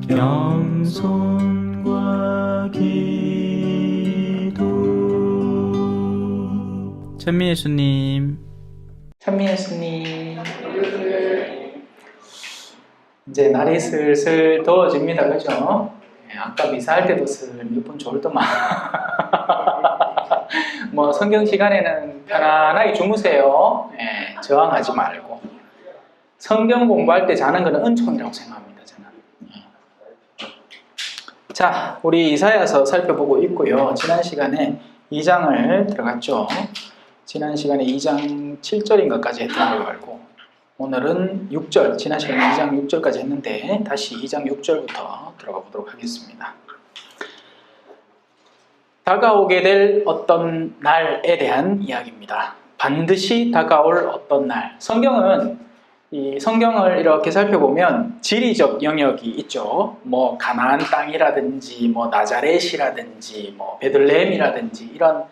겸손과 기도. 천미 예수님. 천미 예수님. 이제 날이 슬슬 더워집니다. 그죠? 아까 미사할 때도 몇 분 졸더만. 뭐 성경 시간에는 편안하게 주무세요. 저항하지 말고. 성경 공부할 때 자는 것은 은총이라고 생각합니다. 저는. 자, 우리 이사야서 살펴보고 있고요. 지난 시간에 2장을 들어갔죠. 지난 시간에 2장 7절인가까지 했던 걸로 알고, 오늘은 6절, 지난 시간에 2장 6절까지 했는데 다시 2장 6절부터 들어가 보도록 하겠습니다. 다가오게 될 어떤 날에 대한 이야기입니다. 반드시 다가올 어떤 날. 이 성경을 이렇게 살펴보면 지리적 영역이 있죠. 뭐 가나안 땅이라든지 뭐 나자렛이라든지 뭐 베들레헴이라든지 이런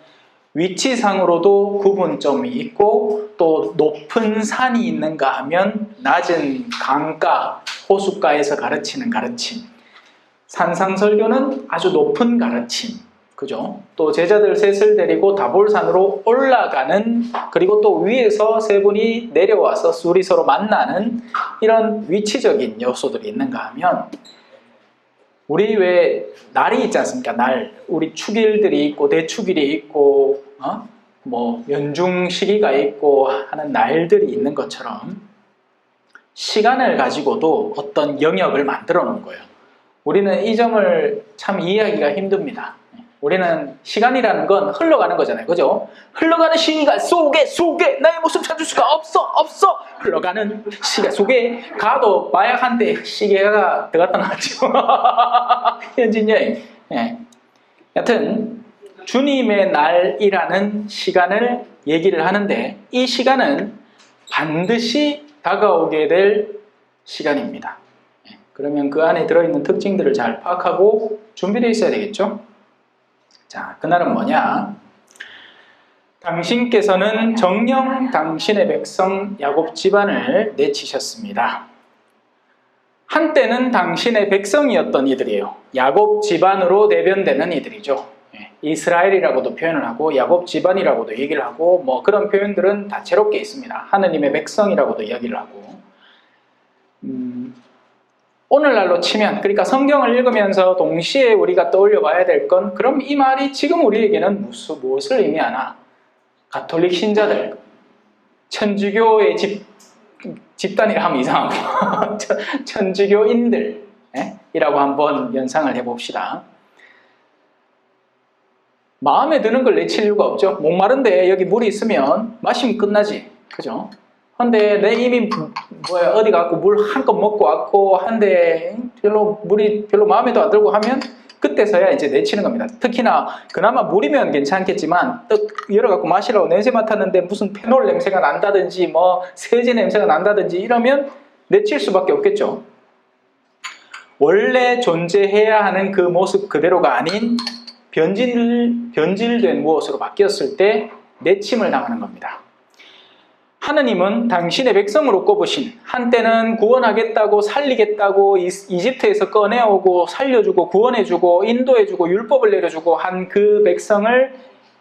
위치상으로도 구분점이 있고, 또 높은 산이 있는가 하면 낮은 강가, 호숫가에서 가르치는 가르침, 산상설교는 아주 높은 가르침, 그죠? 또 제자들 셋을 데리고 다볼산으로 올라가는, 그리고 또 위에서 세 분이 내려와서 둘이 서로 만나는 이런 위치적인 요소들이 있는가 하면, 우리 왜 날이 있지 않습니까? 날. 우리 축일들이 있고 대축일이 있고 뭐 연중 시기가 있고 하는 날들이 있는 것처럼 시간을 가지고도 어떤 영역을 만들어 놓은 거예요. 우리는 이 점을 참 이해하기가 힘듭니다. 우리는 시간이라는 건 흘러가는 거잖아요. 그죠? 흘러가는 시간 속에 나의 모습 찾을 수가 없어. 흘러가는 시간 속에 가도 마약 한 대 시계가 들어갔다 나왔죠. 현진 여행. 여튼 주님의 날이라는 시간을 얘기를 하는데, 이 시간은 반드시 다가오게 될 시간입니다. 그러면 그 안에 들어있는 특징들을 잘 파악하고 준비되어 있어야 되겠죠? 자, 그날은 뭐냐? 당신께서는 정녕 당신의 백성 야곱 집안을 내치셨습니다. 한때는 당신의 백성이었던 이들이에요. 야곱 집안으로 대변되는 이들이죠. 이스라엘이라고도 표현을 하고 야곱 집안이라고도 얘기를 하고, 뭐 그런 표현들은 다채롭게 있습니다. 하느님의 백성이라고도 이야기를 하고, 오늘날로 치면, 그러니까 성경을 읽으면서 동시에 우리가 떠올려 봐야 될 건, 그럼 이 말이 지금 우리에게는 무엇을 의미하나? 가톨릭 신자들, 천주교의 집단이라 하면 이상하고 천주교인들 이라고 한번 연상을 해봅시다. 마음에 드는 걸 내칠 이유가 없죠. 목마른데 여기 물이 있으면 마시면 끝나지, 그죠? 근데 내 이미 어디 가고 물 한껏 먹고 왔고 한데 물이 별로 마음에도 안 들고 하면 그때서야 이제 내치는 겁니다. 특히나 그나마 물이면 괜찮겠지만 열어갖고 마시라고 냄새 맡았는데 무슨 페놀 냄새가 난다든지 뭐 세제 냄새가 난다든지 이러면 내칠 수밖에 없겠죠. 원래 존재해야 하는 그 모습 그대로가 아닌 변질된 무엇으로 바뀌었을 때 내침을 당하는 겁니다. 하느님은 당신의 백성으로 꼽으신, 한때는 구원하겠다고 살리겠다고 이집트에서 꺼내오고 살려주고 구원해주고 인도해주고 율법을 내려주고 한 그 백성을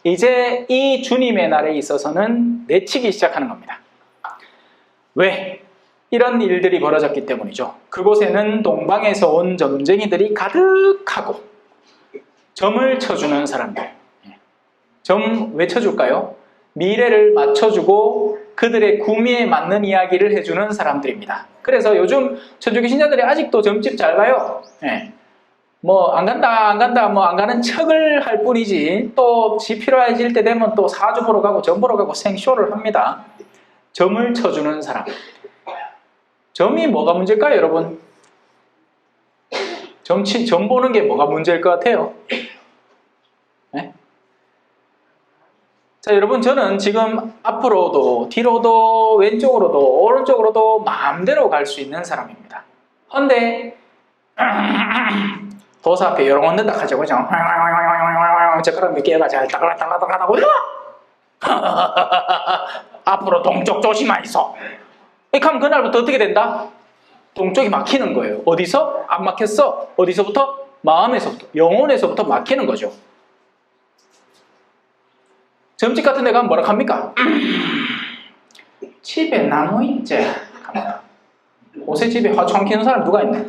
이제 이 주님의 날에 있어서는 내치기 시작하는 겁니다. 왜? 이런 일들이 벌어졌기 때문이죠. 그곳에는 동방에서 온 점쟁이들이 가득하고 점을 쳐주는 사람들. 점 왜 쳐줄까요? 미래를 맞춰주고 그들의 구미에 맞는 이야기를 해주는 사람들입니다. 그래서 요즘 천주교 신자들이 아직도 점집 잘 가요. 뭐 안 간다 뭐 안 가는 척을 할 뿐이지, 또 지 필요해질 때 되면 또 사주 보러 가고 점 보러 가고 생쇼를 합니다. 점을 쳐주는 사람. 점이 뭐가 문제일까요, 여러분? 점 보는 게 뭐가 문제일 것 같아요? 자, 여러분, 저는 지금 앞으로도 뒤로도 왼쪽으로도 오른쪽으로도 마음대로 갈 수 있는 사람입니다. 그런데 도사 앞에 요런 건데 딱 하죠, 그죠? 젓가락 몇 개가 잘 따글따글따글하고 앞으로 동쪽 조심하이소. 이렇게 하면 그날부터 어떻게 된다? 동쪽이 막히는 거예요. 어디서? 안 막혔어. 어디서부터? 마음에서부터, 영혼에서부터 막히는 거죠. 점집 같은 데 가면 뭐라 합니까? 집에 나무 있지? 옷에 집에 화초 키우는 사람 누가 있나?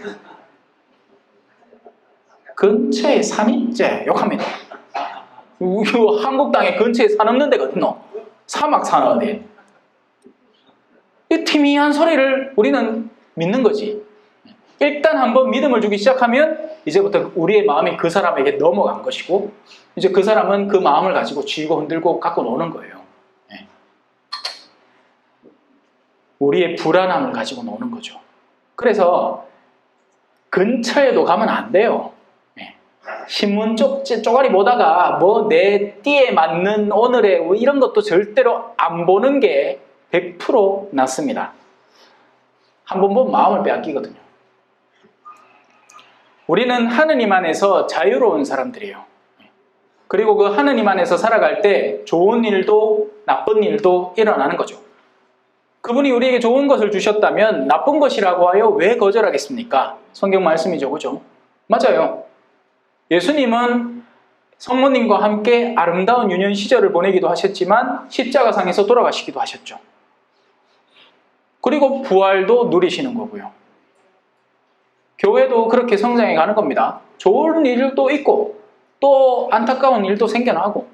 근처에 산 있지? 욕합니다. 한국 땅에 근처에 산 없는 데가 어딨노? 사막 산 어디? 이 티미한 소리를 우리는 믿는 거지. 일단 한번 믿음을 주기 시작하면 이제부터 우리의 마음이 그 사람에게 넘어간 것이고, 이제 그 사람은 그 마음을 가지고 쥐고 흔들고 갖고 노는 거예요. 우리의 불안함을 가지고 노는 거죠. 그래서 근처에도 가면 안 돼요. 신문 쪼가리 보다가 뭐 내 띠에 맞는 오늘의 이런 것도 절대로 안 보는 게 100% 낫습니다. 한번 보면 마음을 빼앗기거든요. 우리는 하느님 안에서 자유로운 사람들이에요. 그리고 그 하느님 안에서 살아갈 때 좋은 일도 나쁜 일도 일어나는 거죠. 그분이 우리에게 좋은 것을 주셨다면 나쁜 것이라고 하여 왜 거절하겠습니까? 성경 말씀이죠, 그죠? 맞아요. 예수님은 성모님과 함께 아름다운 유년 시절을 보내기도 하셨지만 십자가상에서 돌아가시기도 하셨죠. 그리고 부활도 누리시는 거고요. 교회도 그렇게 성장해 가는 겁니다. 좋은 일도 있고 또 안타까운 일도 생겨나고,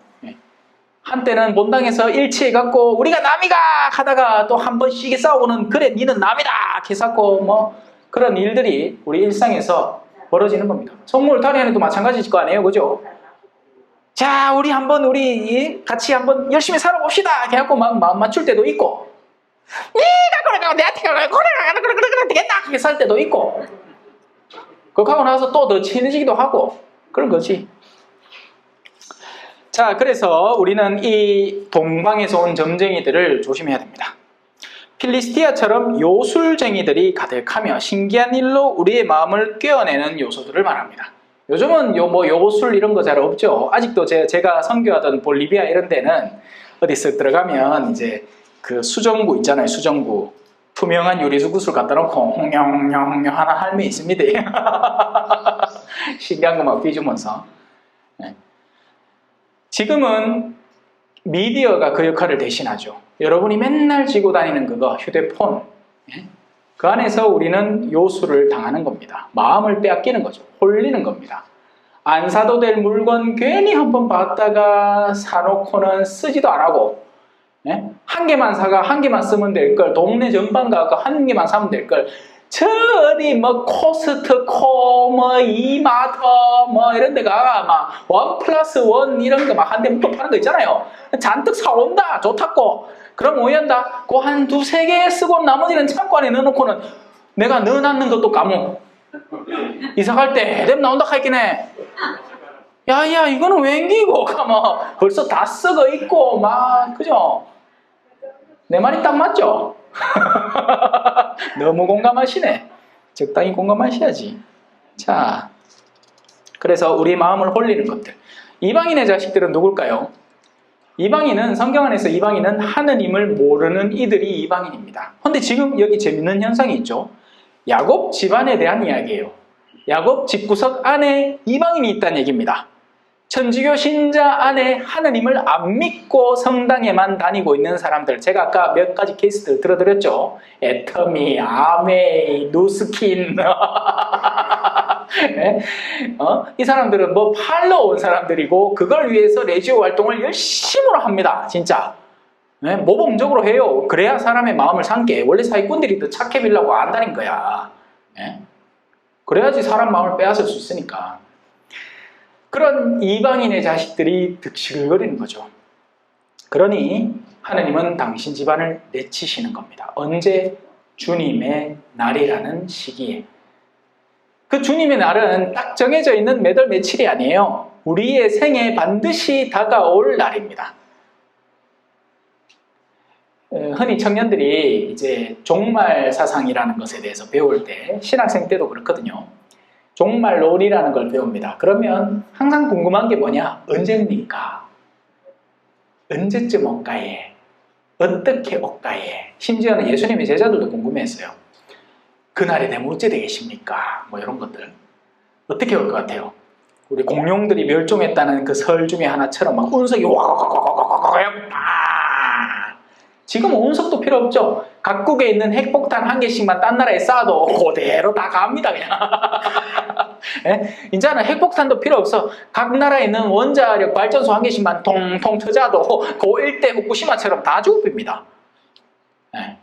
한때는 본당에서 일치해갖고 우리가 남이가 하다가 또 한 번씩 싸우고는 그래 니는 남이다 개싸고 뭐 그런 일들이 우리 일상에서 벌어지는 겁니다. 성물 탈의안에도 마찬가지일 거 아니에요, 그죠? 자, 우리 같이 한번 열심히 살아봅시다 이렇게 해갖고 막 마음 맞출 때도 있고, 니가 그래 내한테 그래 되겠다 이렇게 살 때도 있고, 그렇게 하고 나서 또 더 친해지기도 하고 그런 거지. 자, 그래서 우리는 이 동방에서 온 점쟁이들을 조심해야 됩니다. 필리스티아처럼 요술쟁이들이 가득하며 신기한 일로 우리의 마음을 꿰어내는 요소들을 말합니다. 요즘은 요술 이런 거 잘 없죠. 아직도 제가 선교하던 볼리비아 이런 데는 어디서 들어가면 이제 그 수정구 있잖아요. 수정구. 투명한 유리수 구슬 갖다 놓고 홍룡 하나 할매 있습니다. 신기한 거 막 삐주면서. 지금은 미디어가 그 역할을 대신하죠. 여러분이 맨날 쥐고 다니는 그거, 휴대폰, 그 안에서 우리는 요술을 당하는 겁니다. 마음을 빼앗기는 거죠. 홀리는 겁니다. 안 사도 될 물건 괜히 한번 봤다가 사놓고는 쓰지도 안 하고, 한 개만 사가 한 개만 쓰면 될 걸, 동네 전반 가서 한 개만 사면 될 걸, 저 어디 뭐 코스트코 뭐 이마트 뭐 이런 데가 막 1+1 이런 거 막 한 대 묶어 파는 거 있잖아요. 잔뜩 사온다 좋다고. 그럼 뭐 한다? 그 한 두세 개 쓰고 나머지는 창고 안에 넣어놓고는 내가 넣어놨는 것도 까먹어. 이사 갈 때 해đem 나온다 하긴 해. 야야 이거는 웬기고 뭐 벌써 다 썩어 있고 막 그죠? 내 말이 딱 맞죠? 너무 공감하시네. 적당히 공감하셔야지. 자, 그래서 우리 마음을 홀리는 것들. 이방인의 자식들은 누굴까요? 이방인은, 성경 안에서 이방인은 하느님을 모르는 이들이 이방인입니다. 그런데 지금 여기 재밌는 현상이 있죠. 야곱 집안에 대한 이야기예요. 야곱 집구석 안에 이방인이 있다는 얘기입니다. 천주교 신자 안에 하느님을 안 믿고 성당에만 다니고 있는 사람들, 제가 아까 몇 가지 케이스들 들어드렸죠. 애터미, 아메이, 누스킨 네? 이 사람들은 뭐 팔러 온 사람들이고 그걸 위해서 레지오 활동을 열심히 합니다. 진짜 모범적으로 해요. 그래야 사람의 마음을 삼게. 원래 사기꾼들이 더 착해 빌라고 안다는 거야. 그래야지 사람 마음을 빼앗을 수 있으니까. 그런 이방인의 자식들이 득실거리는 거죠. 그러니 하느님은 당신 집안을 내치시는 겁니다. 언제? 주님의 날이라는 시기에. 그 주님의 날은 딱 정해져 있는 몇 월 며칠이 아니에요. 우리의 생에 반드시 다가올 날입니다. 흔히 청년들이 이제 종말 사상이라는 것에 대해서 배울 때, 신학생 때도 그렇거든요. 종말론이라는 걸 배웁니다. 그러면 항상 궁금한 게 뭐냐? 언제입니까? 언제쯤 올까에? 어떻게 올까에? 심지어는 예수님의 제자들도 궁금했어요. 그날이 되면 어찌 되겠습니까? 뭐 이런 것들. 어떻게 올 것 같아요? 우리 공룡들이 멸종했다는 그 설 중에 하나처럼 막 운석이 지금 운석도 필요 없죠. 각국에 있는 핵폭탄 한 개씩만 딴 나라에 쏴도 그대로 다 갑니다 그냥. 예? 이제는 핵폭탄도 필요 없어. 각 나라에 있는 원자력 발전소 한 개씩만 통통 터져도 그 일대 후쿠시마처럼 다 죽습니다. 예.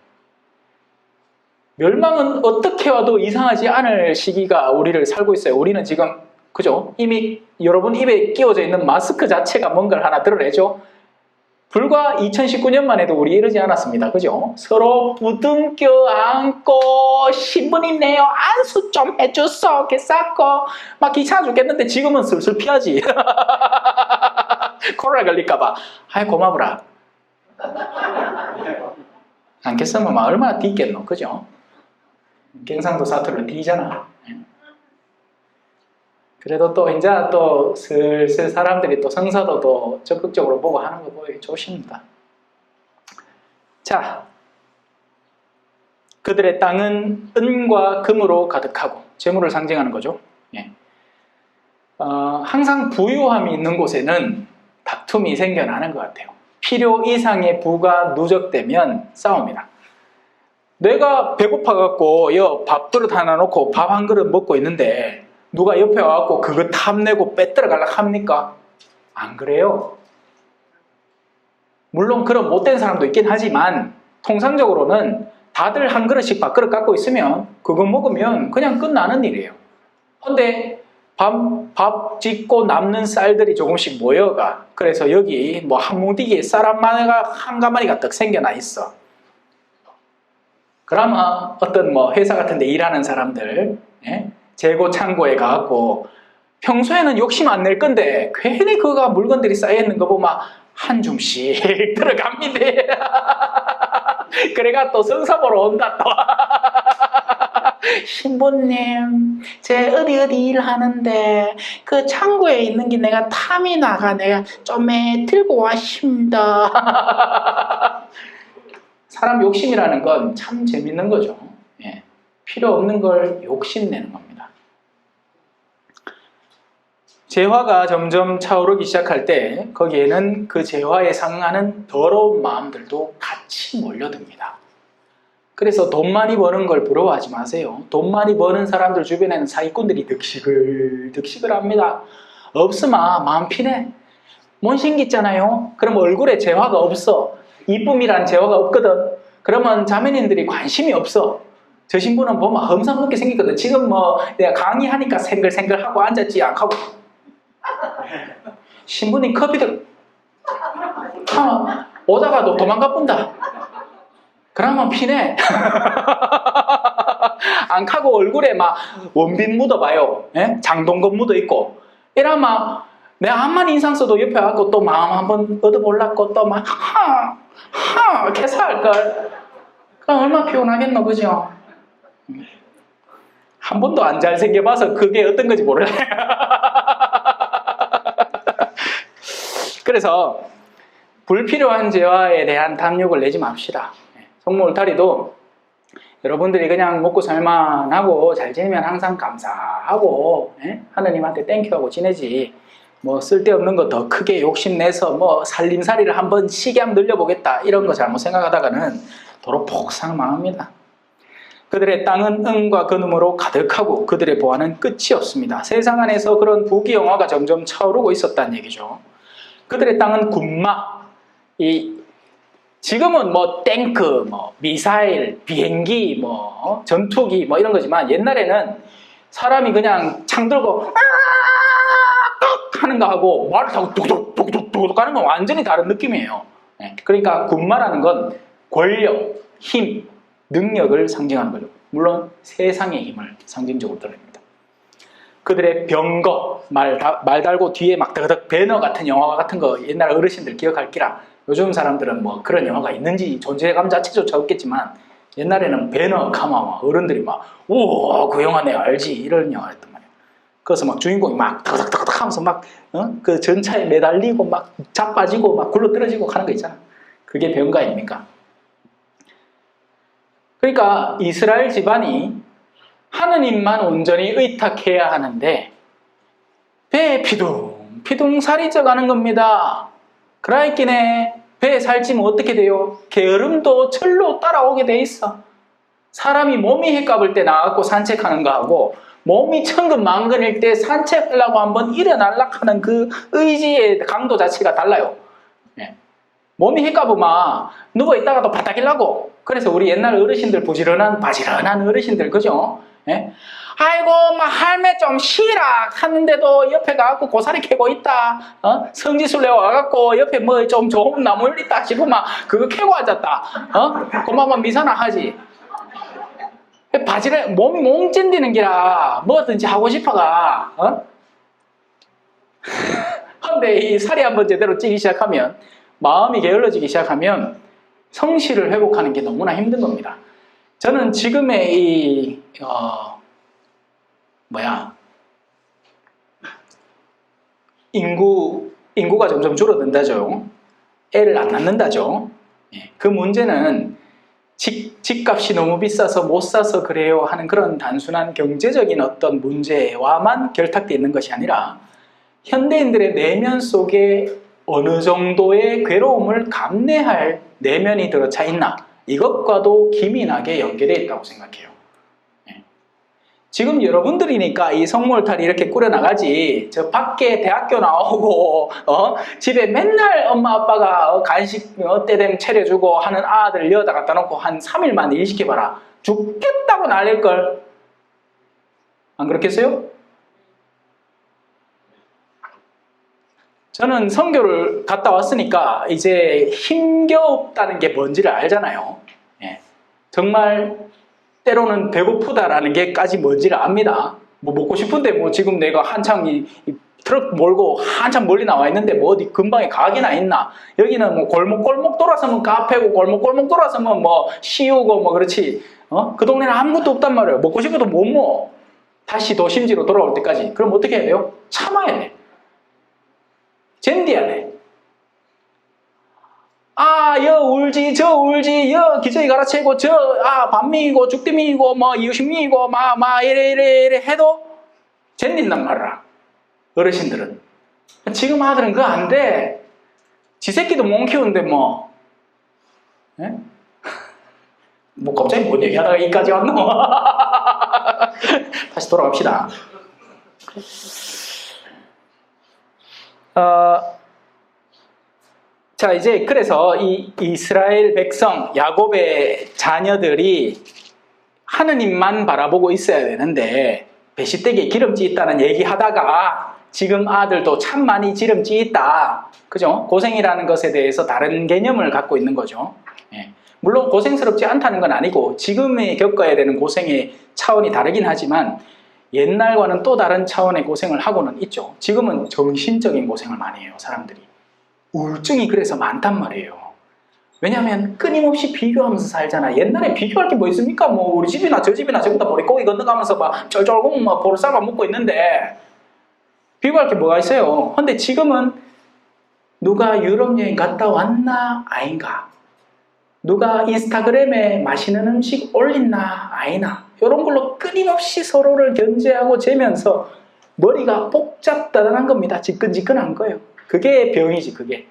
멸망은 어떻게 와도 이상하지 않을 시기가 우리를 살고 있어요. 우리는 지금 그죠? 이미 여러분 입에 끼워져 있는 마스크 자체가 뭔가를 하나 드러내죠. 불과 2019년만 해도 우리 이러지 않았습니다. 그죠? 서로 부둥켜 안고 신부님 안수 좀 해줬어. 개쌌고 막 귀찮아 죽겠는데 지금은 슬슬 피하지. 코로나 걸릴까봐. 아이 고마워라. 안 깼으면 막 얼마나 뒤겠노. 그죠? 경상도 사투리로 뒤잖아. 그래도 또 이제 또 슬슬 사람들이 또 성사도 또 적극적으로 보고 하는 거 보기 좋습니다. 자, 그들의 땅은 은과 금으로 가득하고 재물을 상징하는 거죠. 예. 항상 부유함이 있는 곳에는 다툼이 생겨나는 것 같아요. 필요 이상의 부가 누적되면 싸웁니다. 내가 배고파갖고 밥그릇 하나 놓고 밥 한 그릇 먹고 있는데 누가 옆에 와갖고 그거 탐내고 빼들어 가려고 합니까? 안 그래요. 물론 그런 못된 사람도 있긴 하지만 통상적으로는 다들 한 그릇씩 밥그릇 갖고 있으면 그거 먹으면 그냥 끝나는 일이에요. 근데 밥 짓고 남는 쌀들이 조금씩 모여가 그래서 여기 뭐 한 뭉디기에 쌀 한 가마니가 떡 생겨나 있어. 그러면 어떤 뭐 회사 같은 데 일하는 사람들 재고 창고에 가갖고 평소에는 욕심 안 낼 건데 괜히 그가 물건들이 쌓여있는 거 보면 한 줌씩 들어갑니다. 그래가 또 성사 보러 온다 또. 신부님 제 어디 일하는데 그 창고에 있는 게 내가 탐이 나가 내가 좀 들고 왔습니다. 사람 욕심이라는 건 참 재밌는 거죠. 예. 필요 없는 걸 욕심내는 겁니다. 재화가 점점 차오르기 시작할 때 거기에는 그 재화에 상응하는 더러운 마음들도 같이 몰려듭니다. 그래서 돈 많이 버는 걸 부러워하지 마세요. 돈 많이 버는 사람들 주변에는 사기꾼들이 득식을 합니다. 없으면 마음 피네. 뭔 있잖아요. 그럼 얼굴에 재화가 없어. 이쁨이란 재화가 없거든. 그러면 자매님들이 관심이 없어. 저 신부는 보면 험상궂게 생기거든. 지금 뭐 내가 강의하니까 생글생글하고 앉았지 않고 신부님 커피들 오다가도 도망가 본다. 그러면 피네. 안 카고 얼굴에 막 원빈 묻어봐요. 예? 장동건 묻어있고 이러면 내가 암만 인상 써도 옆에 와서 또 마음 한번 얻어보려고 또 막 이렇게 살걸. 그럼 얼마나 피곤하겠노. 그죠? 한 번도 안 잘생겨봐서 그게 어떤 건지 몰라요. 그래서 불필요한 재화에 대한 탐욕을 내지 맙시다. 성모 울타리도 여러분들이 그냥 먹고 살만하고 잘 지내면 항상 감사하고 하느님한테 땡큐하고 지내지 뭐 쓸데없는 거 더 크게 욕심내서 뭐 살림살이를 한번 시기함 늘려보겠다 이런 거 잘못 생각하다가는 도로 폭삭 망합니다. 그들의 땅은 은과 금으로 가득하고 그들의 보화는 끝이 없습니다. 세상 안에서 그런 부귀영화가 점점 차오르고 있었다는 얘기죠. 그들의 땅은 군마, 지금은 뭐 탱크, 뭐 미사일, 비행기, 뭐 전투기 뭐 이런 거지만 옛날에는 사람이 그냥 창 들고 하는 거 하고 말을 타고 뚝뚝뚝뚝뚝 하는 건 완전히 다른 느낌이에요. 그러니까 군마라는 건 권력, 힘, 능력을 상징하는 거죠. 물론 세상의 힘을 상징적으로 드러냅니다. 그들의 병거, 말 달고 뒤에 막 더덕 배너 같은 영화 같은 거 옛날 어르신들 기억할 기라. 요즘 사람들은 뭐 그런 영화가 있는지 존재감 자체조차 없겠지만 옛날에는 배너 카마 어른들이 막 우와 그 영화 내가 알지 이런 영화였단 말이에요. 그래서 막 주인공이 막 더덕더덕 하면서 막 그 전차에 매달리고 막 자빠지고 막 굴러 떨어지고 하는 거 있잖아. 그게 병거 아닙니까? 그러니까 이스라엘 집안이 하느님만 온전히 의탁해야 하는데 배에 피둥피둥 살이 쪄가는 겁니다. 그라이끼네 배에 살찌면 어떻게 돼요? 게으름도 절로 따라오게 돼 있어. 사람이 몸이 헷가을 때 나가고 산책하는 거하고 몸이 천근만근일 때 산책하려고 한번 일어나려고 하는 그 의지의 강도 자체가 달라요. 예. 몸이 헷가부면 누워있다가도 바닥이려고. 그래서 우리 옛날 어르신들 부지런한 바지런한 어르신들 그죠? 예? 아이고 막 할매 좀 쉬라 하는데도 옆에 가갖고 고사리 캐고 있다. 성지순례 와갖고 옆에 뭐 좀 좋은 나무 있다 싶으면 그거 캐고 앉았다. 그만 미사나 하지. 바지를 몸이 몽찐디는 기라 뭐든지 하고 싶어가. 근데 이 살이 한번 제대로 찌기 시작하면 마음이 게을러지기 시작하면 성실을 회복하는 게 너무나 힘든 겁니다. 저는 지금의 이 인구가 점점 줄어든다죠. 애를 안 낳는다죠. 그 문제는 집값이 너무 비싸서 못 사서 그래요 하는 그런 단순한 경제적인 어떤 문제와만 결탁되어 있는 것이 아니라 현대인들의 내면 속에 어느 정도의 괴로움을 감내할 내면이 들어차 있나, 이것과도 기민하게 연계되어 있다고 생각해요. 지금 여러분들이니까 이 성모탈이 이렇게 꾸려나가지, 저 밖에 대학교 나오고 집에 맨날 엄마 아빠가 간식 때 되면 차려주고 하는 아들 여다 갖다 놓고 한 3일만 일 시켜봐라. 죽겠다고 날릴걸. 안 그렇겠어요? 저는 선교를 갔다 왔으니까 이제 힘겹다는 게 뭔지를 알잖아요. 정말 때로는 배고프다라는 게까지 뭔지를 압니다. 뭐 먹고 싶은데 뭐 지금 내가 한창 이 트럭 몰고 한참 멀리 나와 있는데 뭐 어디 근방에 가게나 있나? 여기는 뭐 골목골목 돌아서면 카페고 골목골목 돌아서면 뭐 시우고 뭐 그렇지. 그 동네는 아무것도 없단 말이에요. 먹고 싶어도 못 먹어. 다시 도심지로 돌아올 때까지. 그럼 어떻게 해야 돼요? 참아야 돼. 젠디해야 돼. 여 울지 저 울지 여 기저귀 갈아채고 반미이고 죽대미이고 뭐 이유식미이고 이래 해도 젠딘단 말이야. 어르신들은. 지금 아들은 그거 안 돼. 지 새끼도 못 키우는데 뭐. 뭐 갑자기 뭔 얘기하다가 여기까지 왔노? 다시 돌아갑시다. 자, 이제 그래서 이 이스라엘 백성, 야곱의 자녀들이 하느님만 바라보고 있어야 되는데 배싯대기에 기름지 있다는 얘기하다가 지금 아들도 참 많이 기름지 있다. 그죠? 고생이라는 것에 대해서 다른 개념을 갖고 있는 거죠. 물론 고생스럽지 않다는 건 아니고 지금에 겪어야 되는 고생의 차원이 다르긴 하지만 옛날과는 또 다른 차원의 고생을 하고는 있죠. 지금은 정신적인 고생을 많이 해요, 사람들이. 우울증이 그래서 많단 말이에요. 왜냐하면 끊임없이 비교하면서 살잖아. 옛날에 비교할 게 뭐 있습니까? 뭐 우리 집이나 저 집이나 전부 다 머리고기 건너가면서 막 쩔쩔고 막 보르쌀만 먹고 있는데 비교할 게 뭐가 있어요? 근데 지금은 누가 유럽 여행 갔다 왔나 아닌가? 누가 인스타그램에 맛있는 음식 올린나 아니나? 이런 걸로 끊임없이 서로를 견제하고 재면서 머리가 복잡다단한 겁니다. 지끈지끈한 거예요. 그게 병이지, 그게.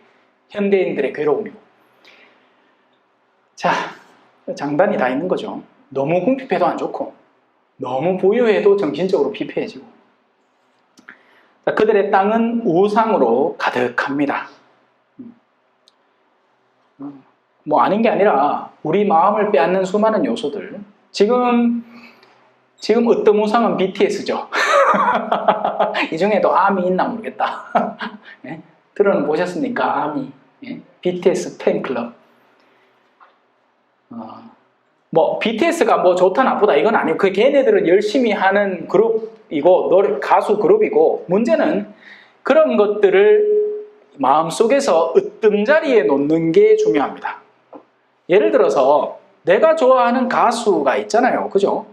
현대인들의 괴로움이고. 자, 장단이 다 있는 거죠. 너무 궁핍해도 안 좋고 너무 부유해도 정신적으로 피폐해지고. 자, 그들의 땅은 우상으로 가득합니다. 뭐 아닌 게 아니라 우리 마음을 빼앗는 수많은 요소들. 지금 어떤 우상은 BTS죠. 이 중에도 아미 있나 모르겠다. 들어는 보셨습니까? 아미. BTS 팬클럽. 뭐 BTS가 뭐 좋다 나쁘다 이건 아니고 그 걔네들은 열심히 하는 그룹이고 노래 가수 그룹이고 문제는 그런 것들을 마음속에서 으뜸자리에 놓는 게 중요합니다. 예를 들어서 내가 좋아하는 가수가 있잖아요. 그죠?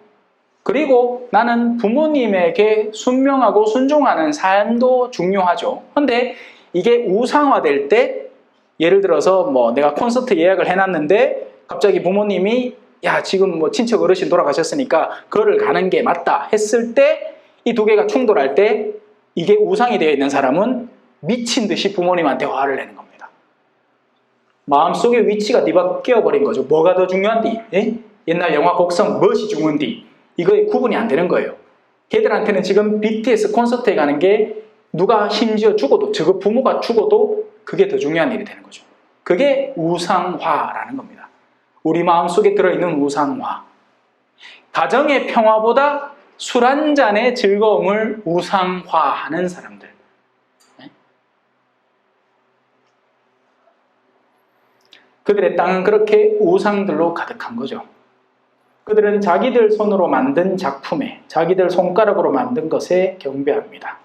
그리고 나는 부모님에게 순명하고 순종하는 삶도 중요하죠. 근데 이게 우상화될 때 예를 들어서 뭐 내가 콘서트 예약을 해놨는데 갑자기 부모님이 야, 지금 뭐 친척 어르신 돌아가셨으니까 그거를 가는 게 맞다 했을 때 이 두 개가 충돌할 때 이게 우상이 되어 있는 사람은 미친 듯이 부모님한테 화를 내는 겁니다. 마음속에 위치가 뒤바뀌어 버린 거죠. 뭐가 더 중요한디? 예? 옛날 영화 곡성 무엇이 중요한디? 이거에 구분이 안 되는 거예요. 걔들한테는 지금 BTS 콘서트에 가는 게 누가 심지어 죽어도, 저 부모가 죽어도 그게 더 중요한 일이 되는 거죠. 그게 우상화라는 겁니다. 우리 마음속에 들어있는 우상화. 가정의 평화보다 술 한 잔의 즐거움을 우상화하는 사람들. 그들의 땅은 그렇게 우상들로 가득한 거죠. 그들은 자기들 손으로 만든 작품에, 자기들 손가락으로 만든 것에 경배합니다.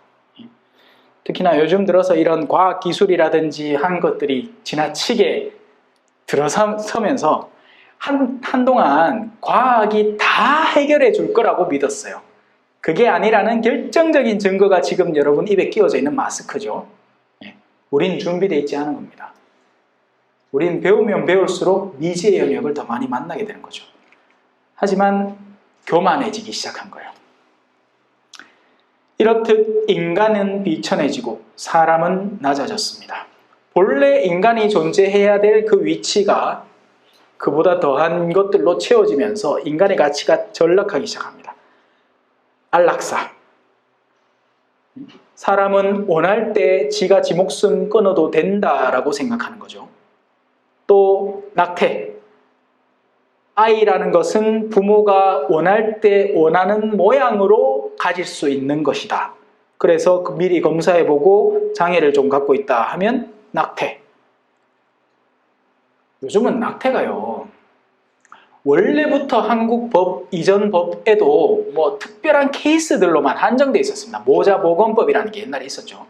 특히나 요즘 들어서 이런 과학기술이라든지 한 것들이 지나치게 들어서면서 한동안 과학이 다 해결해 줄 거라고 믿었어요. 그게 아니라는 결정적인 증거가 지금 여러분 입에 끼워져 있는 마스크죠. 우린 준비되어 있지 않은 겁니다. 우린 배우면 배울수록 미지의 영역을 더 많이 만나게 되는 거죠. 하지만 교만해지기 시작한 거예요. 이렇듯 인간은 비천해지고 사람은 낮아졌습니다. 본래 인간이 존재해야 될 그 위치가 그보다 더한 것들로 채워지면서 인간의 가치가 전락하기 시작합니다. 안락사. 사람은 원할 때 지가 지 목숨 끊어도 된다라고 생각하는 거죠. 또 낙태. 아이라는 것은 부모가 원할 때 원하는 모양으로 가질 수 있는 것이다. 그래서 미리 검사해보고 장애를 좀 갖고 있다 하면 낙태. 요즘은 낙태가요, 원래부터 한국 법, 이전 법에도 뭐 특별한 케이스들로만 한정되어 있었습니다. 모자보건법이라는 게 옛날에 있었죠.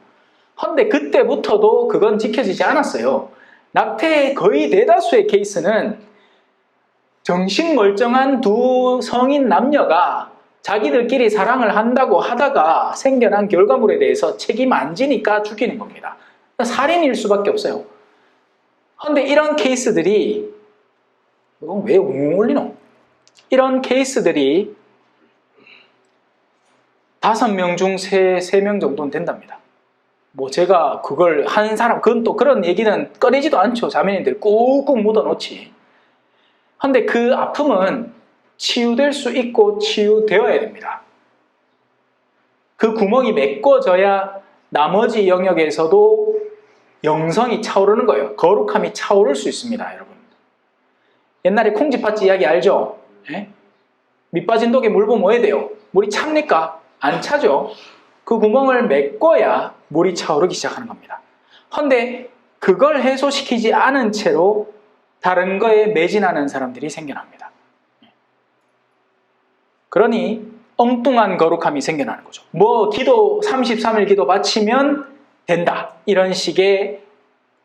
그런데 그때부터도 그건 지켜지지 않았어요. 낙태의 거의 대다수의 케이스는 정신 멀쩡한 두 성인 남녀가 자기들끼리 사랑을 한다고 하다가 생겨난 결과물에 대해서 책임 안 지니까 죽이는 겁니다. 살인일 수밖에 없어요. 그런데 이런 케이스들이, 이건 왜 웅웅 울리노? 이런 케이스들이 5명 중 3명 정도는 된답니다. 뭐 제가 그걸 한 사람, 그건 또 그런 얘기는 꺼내지도 않죠. 자매님들 꾹꾹 묻어놓지. 그런데 그 아픔은 치유될 수 있고 치유되어야 됩니다. 그 구멍이 메꿔져야 나머지 영역에서도 영성이 차오르는 거예요. 거룩함이 차오를 수 있습니다, 여러분. 옛날에 콩쥐팥쥐 이야기 알죠? 예? 밑 빠진 독에 물 부으면 뭐 해야 돼요? 물이 찹니까? 안 차죠. 그 구멍을 메꿔야 물이 차오르기 시작하는 겁니다. 그런데 그걸 해소시키지 않은 채로 다른 거에 매진하는 사람들이 생겨납니다. 그러니 엉뚱한 거룩함이 생겨나는 거죠. 뭐 기도 33일 기도 바치면 된다, 이런 식의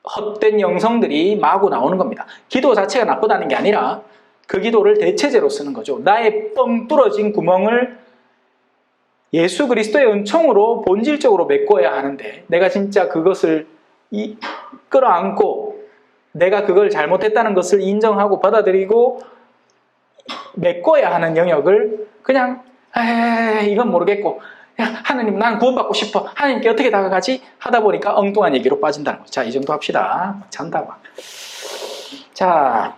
헛된 영성들이 마구 나오는 겁니다. 기도 자체가 나쁘다는 게 아니라 그 기도를 대체제로 쓰는 거죠. 나의 뻥 뚫어진 구멍을 예수 그리스도의 은총으로 본질적으로 메꿔야 하는데, 내가 진짜 그것을 끌어안고 내가 그걸 잘못했다는 것을 인정하고 받아들이고 메꿔야 하는 영역을 그냥 이건 모르겠고, 하느님 난 구원받고 싶어, 하나님께 어떻게 다가가지 하다 보니까 엉뚱한 얘기로 빠진다는 거죠. 자, 이 정도 합시다. 잔다 막. 자,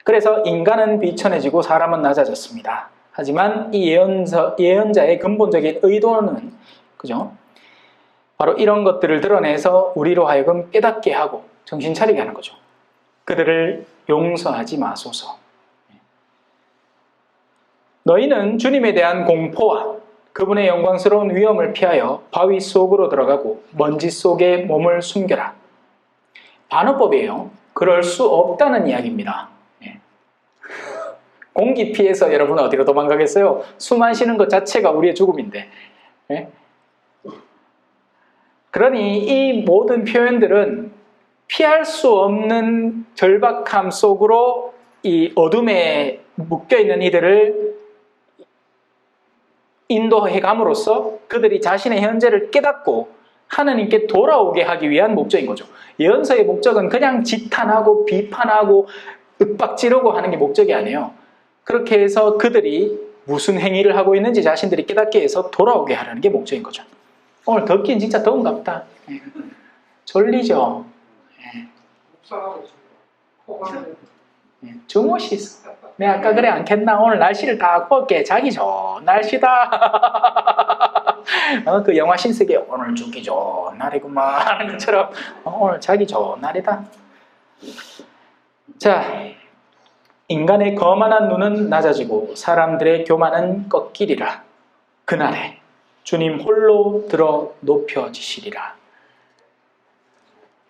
그래서 인간은 비천해지고 사람은 낮아졌습니다. 하지만 이 예언자의 근본적인 의도는, 그죠? 바로 이런 것들을 드러내서 우리로 하여금 깨닫게 하고 정신 차리게 하는 거죠. 그들을 용서하지 마소서. 너희는 주님에 대한 공포와 그분의 영광스러운 위엄을 피하여 바위 속으로 들어가고 먼지 속에 몸을 숨겨라. 반어법이에요. 그럴 수 없다는 이야기입니다. 공기 피해서 여러분 어디로 도망가겠어요? 숨 안 쉬는 것 자체가 우리의 죽음인데. 그러니 이 모든 표현들은 피할 수 없는 절박함 속으로 이 어둠에 묶여있는 이들을 인도해 감으로써 그들이 자신의 현재를 깨닫고 하나님께 돌아오게 하기 위한 목적인 거죠. 예언서의 목적은 그냥 지탄하고 비판하고 윽박지르고 하는 게 목적이 아니에요. 그렇게 해서 그들이 무슨 행위를 하고 있는지 자신들이 깨닫게 해서 돌아오게 하려는 게 목적인 거죠. 오늘 덥긴 진짜 더운가 보다. 예. 졸리죠? 예. 예. 주무시 있어. 내가 아까 그래 않겠나? 오늘 날씨를 딱 볼게. 자기 좋은 날씨다. 그 영화 신세계 오늘 죽기 좋은 날이구만 하는 것처럼 오늘 자기 좋은 날이다. 자, 인간의 거만한 눈은 낮아지고 사람들의 교만은 꺾이리라. 그날에 주님 홀로 들어 높여지시리라.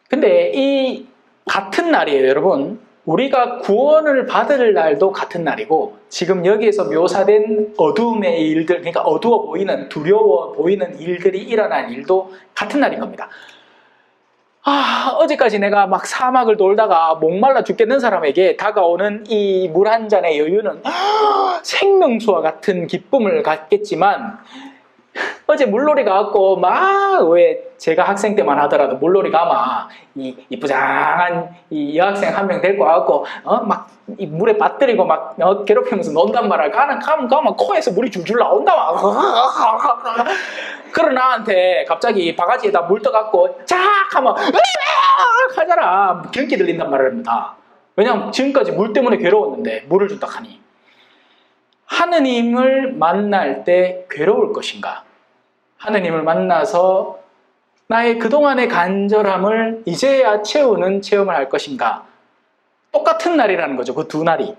근데 이 같은 날이에요, 여러분. 우리가 구원을 받을 날도 같은 날이고, 지금 여기에서 묘사된 어두움의 일들, 그러니까 어두워 보이는, 두려워 보이는 일들이 일어난 일도 같은 날인 겁니다. 어제까지 내가 막 사막을 돌다가 목말라 죽겠는 사람에게 다가오는 이 물 한 잔의 여유는 생명수와 같은 기쁨을 갖겠지만, 어제 물놀이 가갖고 왜 제가 학생 때만 하더라도 물놀이 가면 이 이쁘장한 이 여학생 한 명 데리고 와갖고 막 이 물에 빠뜨리고 막 괴롭히면서 논단 말이야. 가면 코에서 물이 줄줄 나온다 막. 그런 나한테 갑자기 바가지에다 물 떠갖고 쫙 하면 하잖아. 경기 들린단 말입니다. 왜냐면 지금까지 물 때문에 괴로웠는데 물을 준다 하니. 하느님을 만날 때 괴로울 것인가? 하느님을 만나서 나의 그동안의 간절함을 이제야 채우는 체험을 할 것인가? 똑같은 날이라는 거죠. 그 두 날이.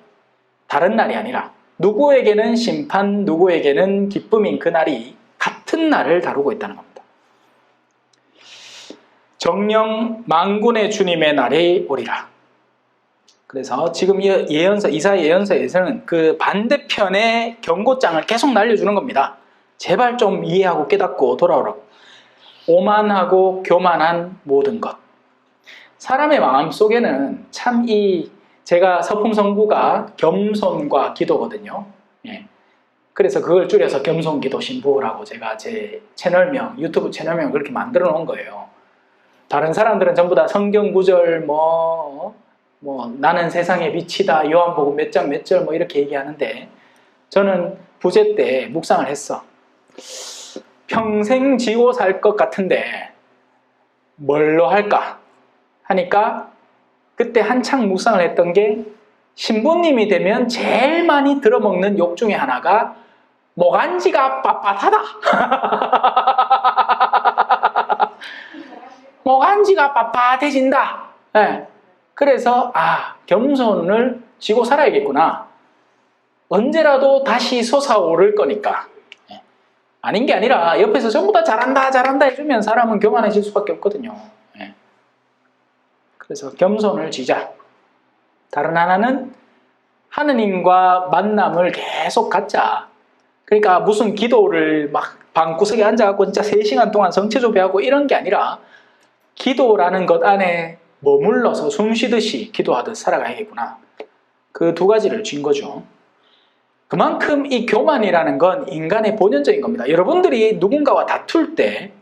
다른 날이 아니라 누구에게는 심판, 누구에게는 기쁨인 그 날이 같은 날을 다루고 있다는 겁니다. 정령 만군의 주님의 날이 오리라. 그래서 지금 예언서, 이사야 예언서에서는 그 반대편의 경고장을 계속 날려주는 겁니다. 제발 좀 이해하고 깨닫고 돌아오라고. 오만하고 교만한 모든 것. 사람의 마음속에는 참 제가 서품성구가 겸손과 기도거든요. 예. 그래서 그걸 줄여서 겸손기도신부라고 제가 제 채널명, 유튜브 채널명 그렇게 만들어 놓은 거예요. 다른 사람들은 전부 다 성경 구절 나는 세상의 빛이다, 요한복음 몇 장 몇 절 이렇게 얘기하는데, 저는 부제 때 묵상을 했어. 평생 지고 살 것 같은데 뭘로 할까 하니까 그때 한창 묵상을 했던 게, 신부님이 되면 제일 많이 들어먹는 욕 중에 하나가 모간지가 빳빳하다. 모간지가 빳빳해진다. 네. 그래서 겸손을 지고 살아야겠구나. 언제라도 다시 솟아오를 거니까. 아닌 게 아니라 옆에서 전부 다 잘한다 해주면 사람은 교만해질 수밖에 없거든요. 그래서 겸손을 지자. 다른 하나는 하느님과 만남을 계속 갖자. 그러니까 무슨 기도를 막 방구석에 앉아갖고 진짜 3시간 동안 성체조배하고 이런 게 아니라, 기도라는 것 안에 머물러서 숨 쉬듯이 기도하듯 살아가야겠구나. 그 두 가지를 쥔 거죠. 그만큼 이 교만이라는 건 인간의 본연적인 겁니다. 여러분들이 누군가와 다툴 때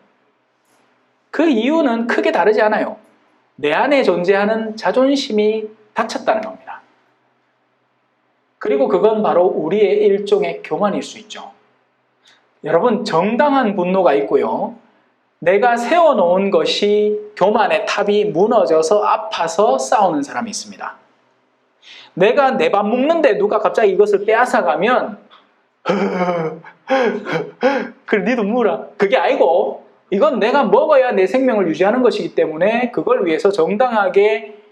그 이유는 크게 다르지 않아요. 내 안에 존재하는 자존심이 다쳤다는 겁니다. 그리고 그건 바로 우리의 일종의 교만일 수 있죠. 여러분, 정당한 분노가 있고요. 내가 세워놓은 것이 교만의 탑이 무너져서 아파서 싸우는 사람이 있습니다. 내가 내 밥 먹는데 누가 갑자기 이것을 빼앗아가면 그래 니도 물어. 그게 아니고, 이건 내가 먹어야 내 생명을 유지하는 것이기 때문에 그걸 위해서 정당하게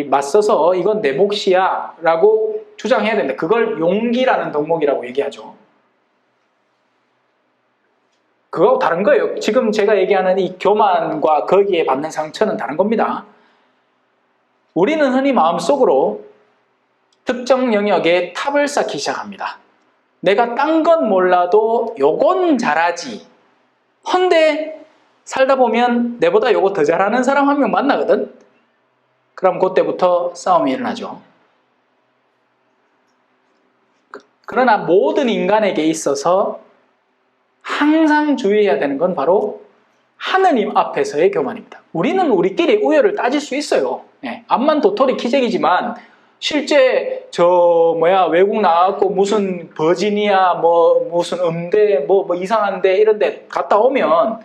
맞서서 이건 내 몫이야 라고 주장해야 된다. 그걸 용기라는 덕목이라고 얘기하죠. 그거하고 다른 거예요. 지금 제가 얘기하는 이 교만과 거기에 받는 상처는 다른 겁니다. 우리는 흔히 마음속으로 특정 영역에 탑을 쌓기 시작합니다. 내가 딴 건 몰라도 요건 잘하지. 헌데 살다 보면 내보다 요거 더 잘하는 사람 한 명 만나거든. 그럼 그때부터 싸움이 일어나죠. 그러나 모든 인간에게 있어서 항상 주의해야 되는 건 바로 하느님 앞에서의 교만입니다. 우리는 우리끼리 우열을 따질 수 있어요. 암만 도토리 키재기지만 실제 외국 나왔고 무슨 버지니아 무슨 음대 뭐 이상한데 이런 데 갔다 오면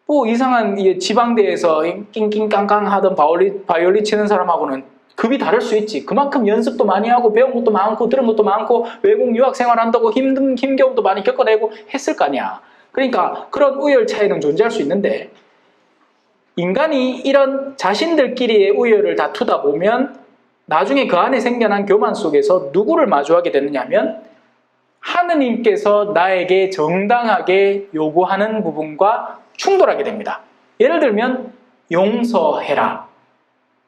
뭐 이상한 지방대에서 낑낑깡깡 하던 바이올린 치는 사람하고는 급이 다를 수 있지. 그만큼 연습도 많이 하고 배운 것도 많고 들은 것도 많고 외국 유학 생활한다고 힘겨움도 많이 겪어내고 했을 거 아니야. 그러니까 그런 우열 차이는 존재할 수 있는데 인간이 이런 자신들끼리의 우열을 다투다 보면 나중에 그 안에 생겨난 교만 속에서 누구를 마주하게 되느냐면 하느님께서 나에게 정당하게 요구하는 부분과 충돌하게 됩니다. 예를 들면 용서해라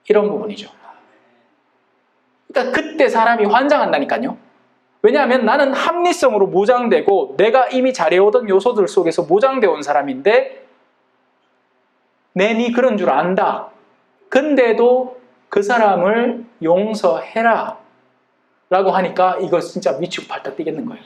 이런 부분이죠. 그러니까 그때 사람이 환장한다니까요. 왜냐하면 나는 합리성으로 모장되고 내가 이미 잘해오던 요소들 속에서 모장되어 온 사람인데 네 그런 줄 안다. 근데도 그 사람을 용서해라 라고 하니까 이거 진짜 미치고 발딱 뛰겠는 거예요.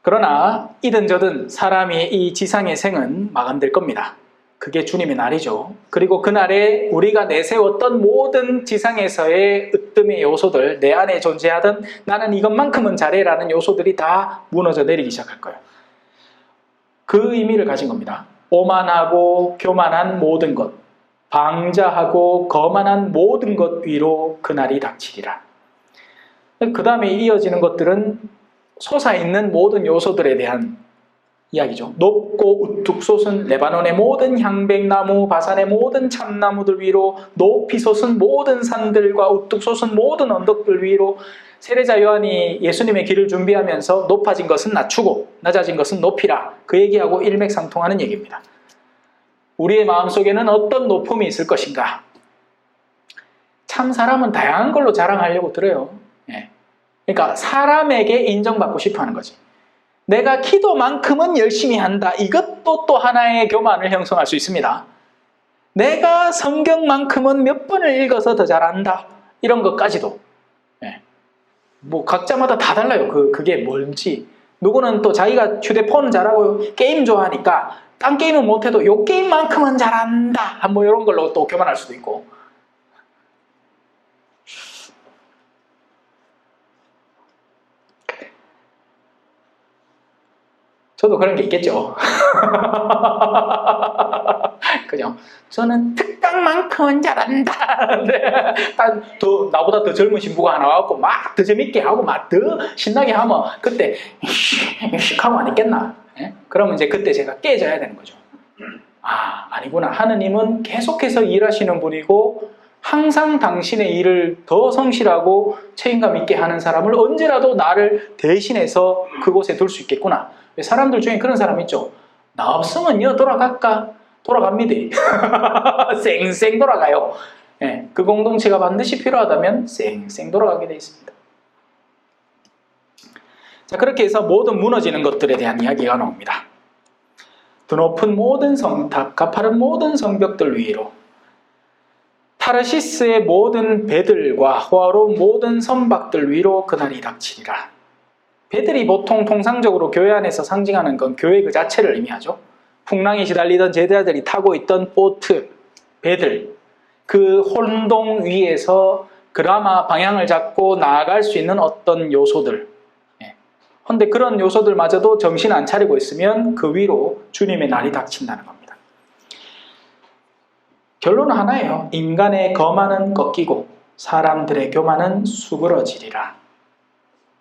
그러나 이든 저든 사람의 이 지상의 생은 마감될 겁니다. 그게 주님의 날이죠. 그리고 그날에 우리가 내세웠던 모든 지상에서의 으뜸의 요소들, 내 안에 존재하던 나는 이것만큼은 잘해라는 요소들이 다 무너져 내리기 시작할 거예요. 그 의미를 가진 겁니다. 오만하고 교만한 모든 것, 방자하고 거만한 모든 것 위로 그날이 닥치리라. 그 다음에 이어지는 것들은 솟아있는 모든 요소들에 대한 이야기죠. 높고 우뚝 솟은 레바논의 모든 향백나무, 바산의 모든 참나무들 위로, 높이 솟은 모든 산들과 우뚝 솟은 모든 언덕들 위로. 세례자 요한이 예수님의 길을 준비하면서 높아진 것은 낮추고 낮아진 것은 높이라 그 얘기하고 일맥상통하는 얘기입니다. 우리의 마음속에는 어떤 높음이 있을 것인가? 참 사람은 다양한 걸로 자랑하려고 들어요. 그러니까 사람에게 인정받고 싶어하는 거지. 내가 기도만큼은 열심히 한다. 이것도 또 하나의 교만을 형성할 수 있습니다. 내가 성경만큼은 몇 번을 읽어서 더 잘한다. 이런 것까지도. 뭐 각자마다 다 달라요. 그게 뭔지. 누구는 또 자기가 휴대폰은 잘하고 게임 좋아하니까 딴 게임은 못해도 요 게임만큼은 잘한다. 뭐 이런 걸로 또 교만할 수도 있고. 저도 그런 게 있겠죠. 그죠? 저는 특강만큼은 잘한다. 나보다 더 젊은 신부가 하나 와갖고 막 더 재밌게 하고 막 더 신나게 하면 그때 하고 안 했겠나? 그러면 이제 그때 제가 깨져야 되는 거죠. 아니구나. 하느님은 계속해서 일하시는 분이고 항상 당신의 일을 더 성실하고 책임감 있게 하는 사람을 언제라도 나를 대신해서 그곳에 둘 수 있겠구나. 사람들 중에 그런 사람 있죠. 나 없으면요 돌아갈까? 돌아갑니다. 쌩쌩 돌아가요. 그 공동체가 반드시 필요하다면 쌩쌩 돌아가게 돼 있습니다. 자, 그렇게 해서 모든 무너지는 것들에 대한 이야기가 나옵니다. 드높은 모든 성탑, 가파른 모든 성벽들 위로, 타르시스의 모든 배들과 호화로운 모든 선박들 위로 그날이 닥치리라. 배들이 보통 통상적으로 교회 안에서 상징하는 건 교회 그 자체를 의미하죠. 풍랑에 시달리던 제자들이 타고 있던 보트, 배들, 그 혼동 위에서 그나마 방향을 잡고 나아갈 수 있는 어떤 요소들. 그런데 그런 요소들마저도 정신 안 차리고 있으면 그 위로 주님의 날이 닥친다는 겁니다. 결론은 하나예요. 인간의 거만은 꺾이고 사람들의 교만은 수그러지리라.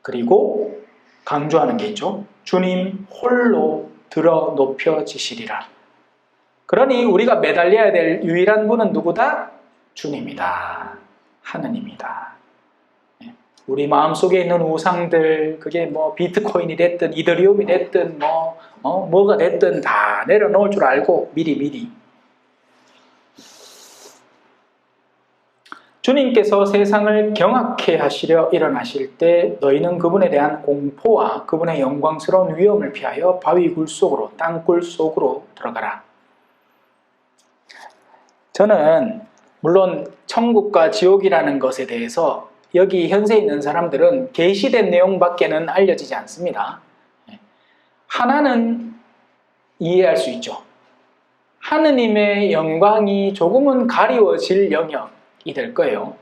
그리고 강조하는 게 있죠. 주님 홀로 들어 높여지시리라. 그러니 우리가 매달려야 될 유일한 분은 누구다? 주님이다. 하느님이다. 우리 마음속에 있는 우상들, 그게 뭐 비트코인이 됐든 이더리움이 됐든 뭐가 됐든 다 내려놓을 줄 알고 미리 주님께서 세상을 경악해 하시려 일어나실 때 너희는 그분에 대한 공포와 그분의 영광스러운 위엄을 피하여 바위 굴 속으로, 땅굴 속으로 들어가라. 저는 물론 천국과 지옥이라는 것에 대해서 여기 현세에 있는 사람들은 계시된 내용밖에는 알려지지 않습니다. 하나는 이해할 수 있죠. 하느님의 영광이 조금은 가리워질 영역이 될 거예요.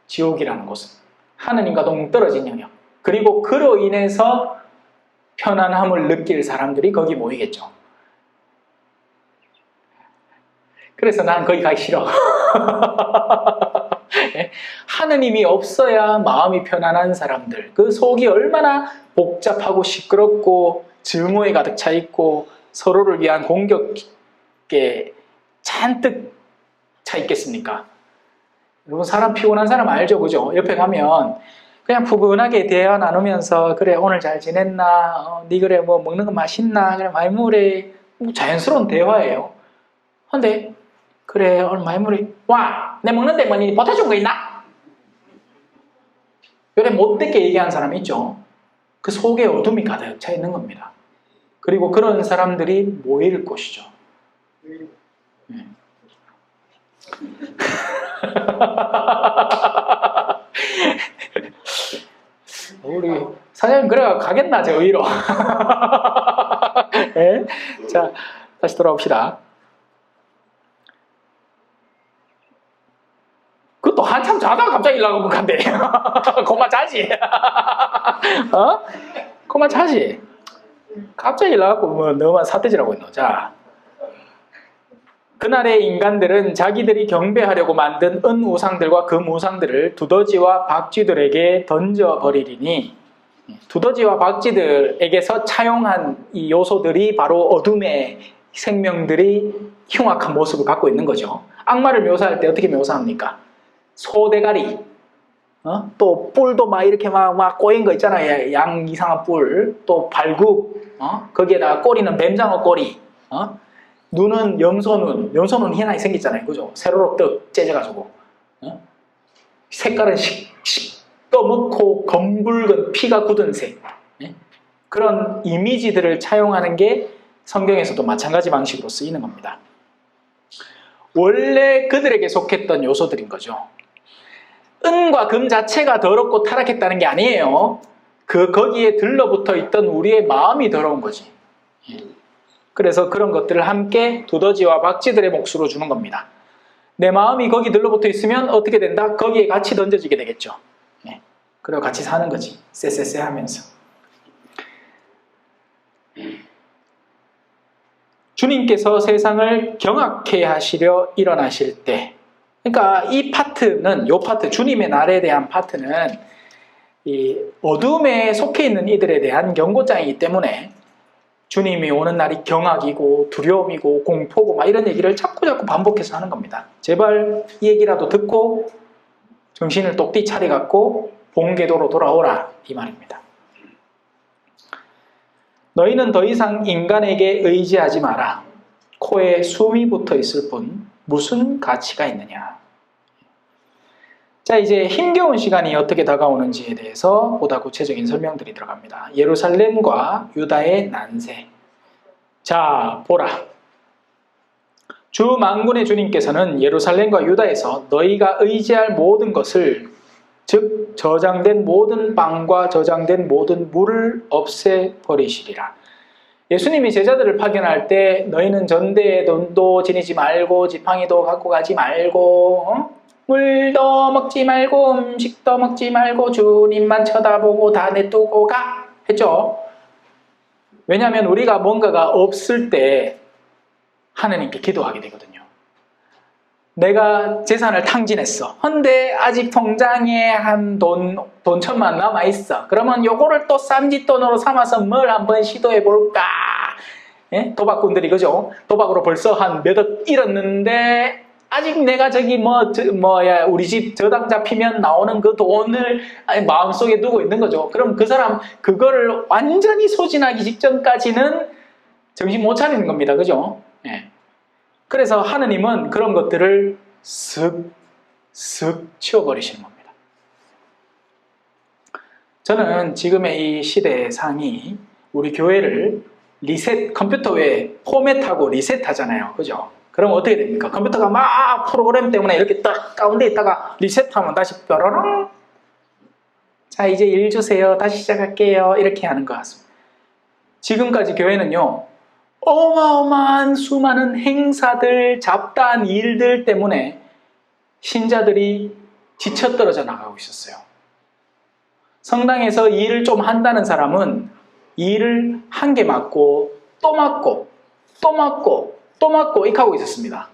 지옥이라는 곳은 하느님과 동떨어진 영역. 그리고 그로 인해서 편안함을 느낄 사람들이 거기 모이겠죠. 그래서 난 거기 가기 싫어. 하느님이 없어야 마음이 편안한 사람들, 그 속이 얼마나 복잡하고 시끄럽고 증오에 가득 차 있고 서로를 위한 공격에 잔뜩 차 있겠습니까? 여러분, 사람 피곤한 사람 알죠? 그죠? 옆에 가면 그냥 푸근하게 대화 나누면서, 그래 오늘 잘 지냈나? 니 그래 뭐 먹는 거 맛있나? 그래 많이 먹으래. 자연스러운 대화예요. 근데 그래 오늘 많이 먹으래. 와, 내 먹는데 뭐 니 보태준 거 있나? 요래 못되게 얘기하는 사람이 있죠. 그 속에 어둠이 가득 차 있는 겁니다. 그리고 그런 사람들이 모일 곳이죠. 우리 사장님 그래가 가겠나 저 의로. 네? 자, 다시 돌아옵시다. 그것도 한참 자다가 갑자기 일어나고 간대. 그만 자지. 어? 그만 자지. 갑자기 일어나고 뭐 너만 사태질하고 있노. 자, 그날의 인간들은 자기들이 경배하려고 만든 은우상들과 금우상들을 두더지와 박쥐들에게 던져버리리니, 두더지와 박쥐들에게서 차용한 이 요소들이 바로 어둠의 생명들이 흉악한 모습을 갖고 있는 거죠. 악마를 묘사할 때 어떻게 묘사합니까? 소대가리, 또 뿔도 막 이렇게 막 꼬인 거 있잖아요. 양 이상한 뿔, 또 발굽, 거기에다가 꼬리는 뱀장어 꼬리, 눈은 염소눈, 염소눈 희한하게 생겼잖아요. 그죠? 세로로 떡 째져가지고. 색깔은 시꺼멓고 검붉은 피가 굳은 색. 그런 이미지들을 차용하는 게 성경에서도 마찬가지 방식으로 쓰이는 겁니다. 원래 그들에게 속했던 요소들인 거죠. 은과 금 자체가 더럽고 타락했다는 게 아니에요. 거기에 들러붙어 있던 우리의 마음이 더러운 거지. 그래서 그런 것들을 함께 두더지와 박쥐들의 몫으로 주는 겁니다. 내 마음이 거기 들러붙어 있으면 어떻게 된다? 거기에 같이 던져지게 되겠죠. 그리고 같이 사는 거지. 쎄쎄쎄 하면서. 주님께서 세상을 경악해 하시려 일어나실 때, 그러니까 이 파트는, 요 파트, 주님의 날에 대한 파트는 이 어둠에 속해 있는 이들에 대한 경고장이기 때문에 주님이 오는 날이 경악이고 두려움이고 공포고 막 이런 얘기를 자꾸 반복해서 하는 겁니다. 제발 이 얘기라도 듣고 정신을 똑띠 차려갖고 본궤도로 돌아오라, 이 말입니다. 너희는 더 이상 인간에게 의지하지 마라. 코에 숨이 붙어 있을 뿐 무슨 가치가 있느냐. 자, 이제 힘겨운 시간이 어떻게 다가오는지에 대해서 보다 구체적인 설명들이 들어갑니다. 예루살렘과 유다의 난세. 자, 보라. 주 만군의 주님께서는 예루살렘과 유다에서 너희가 의지할 모든 것을, 즉 저장된 모든 빵과 저장된 모든 물을 없애버리시리라. 예수님이 제자들을 파견할 때 너희는 전대에 돈도 지니지 말고 지팡이도 갖고 가지 말고 물도 먹지 말고 음식도 먹지 말고 주님만 쳐다보고 다 내두고 가 했죠. 왜냐하면 우리가 뭔가가 없을 때 하느님께 기도하게 되거든요. 내가 재산을 탕진했어. 근데 아직 통장에 한 돈 1,000만 남아있어. 그러면 요거를 또 쌈짓돈으로 삼아서 뭘 한번 시도해볼까? 예? 도박꾼들이, 그죠? 도박으로 벌써 한 몇 억 잃었는데 아직 내가 저기 우리 집 저당 잡히면 나오는 그 돈을 마음속에 두고 있는 거죠. 그럼 그 사람 그거를 완전히 소진하기 직전까지는 정신 못 차리는 겁니다. 그죠? 예. 그래서 하느님은 그런 것들을 쓱 치워버리시는 겁니다. 저는 지금의 이 시대의 상이 우리 교회를 컴퓨터 왜 포맷하고 리셋하잖아요. 그죠? 그럼 어떻게 됩니까? 컴퓨터가 막 프로그램 때문에 이렇게 딱 가운데 있다가 리셋하면 다시 뾰로롱. 자, 이제 일 주세요. 다시 시작할게요. 이렇게 하는 것 같습니다. 지금까지 교회는요, 어마어마한 수많은 행사들, 잡다한 일들 때문에 신자들이 지쳐떨어져 나가고 있었어요. 성당에서 일을 좀 한다는 사람은 일을 한 개 맞고 또 맞고 또 맞고 또 맞고 이렇게 하고 있었습니다.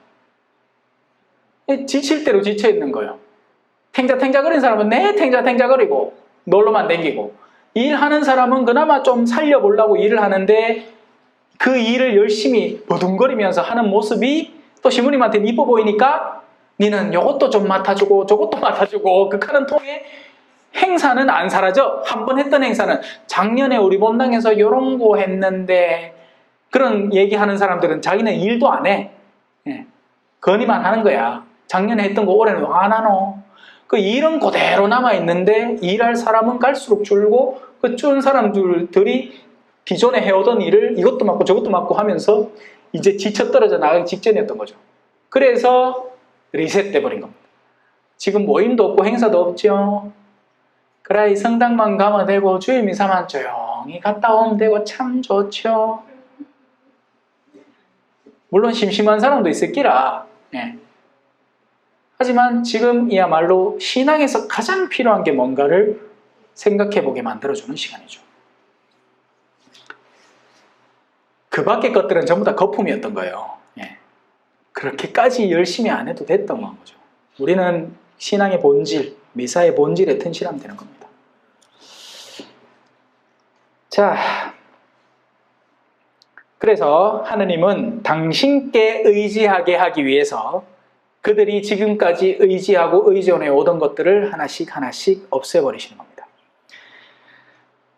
지칠 대로 지쳐 있는 거예요. 탱자탱자거리는 사람은 내 탱자탱자거리고 놀러만 댕기고, 일하는 사람은 그나마 좀 살려보려고 일을 하는데 그 일을 열심히 버둥거리면서 하는 모습이 또 시부님한테는 이뻐 보이니까 니는 요것도 좀 맡아주고 저것도 맡아주고 그 하는 통에 행사는 안 사라져. 한 번 했던 행사는 작년에 우리 본당에서 요런 거 했는데, 그런 얘기하는 사람들은 자기는 일도 안 해. 건의만 하는 거야. 작년에 했던 거 올해는 왜 안 하노? 그 일은 그대로 남아있는데 일할 사람은 갈수록 줄고, 그 준 사람들이 기존에 해오던 일을 이것도 맡고 저것도 맡고 하면서 이제 지쳐 떨어져 나가기 직전이었던 거죠. 그래서 리셋돼 버린 겁니다. 지금 모임도 없고 행사도 없죠. 그래, 이 성당만 가면 되고 주일 미사만 조용히 갔다 오면 되고 참 좋죠. 물론 심심한 사람도 있을 끼라. 하지만 지금이야말로 신앙에서 가장 필요한 게 뭔가를 생각해보게 만들어주는 시간이죠. 그 밖의 것들은 전부 다 거품이었던 거예요. 그렇게까지 열심히 안 해도 됐던 거죠. 우리는 신앙의 본질, 미사의 본질에 튼실하면 되는 겁니다. 자, 그래서 하느님은 당신께 의지하게 하기 위해서 그들이 지금까지 의지하고 의존해 오던 것들을 하나씩 하나씩 없애버리시는 겁니다.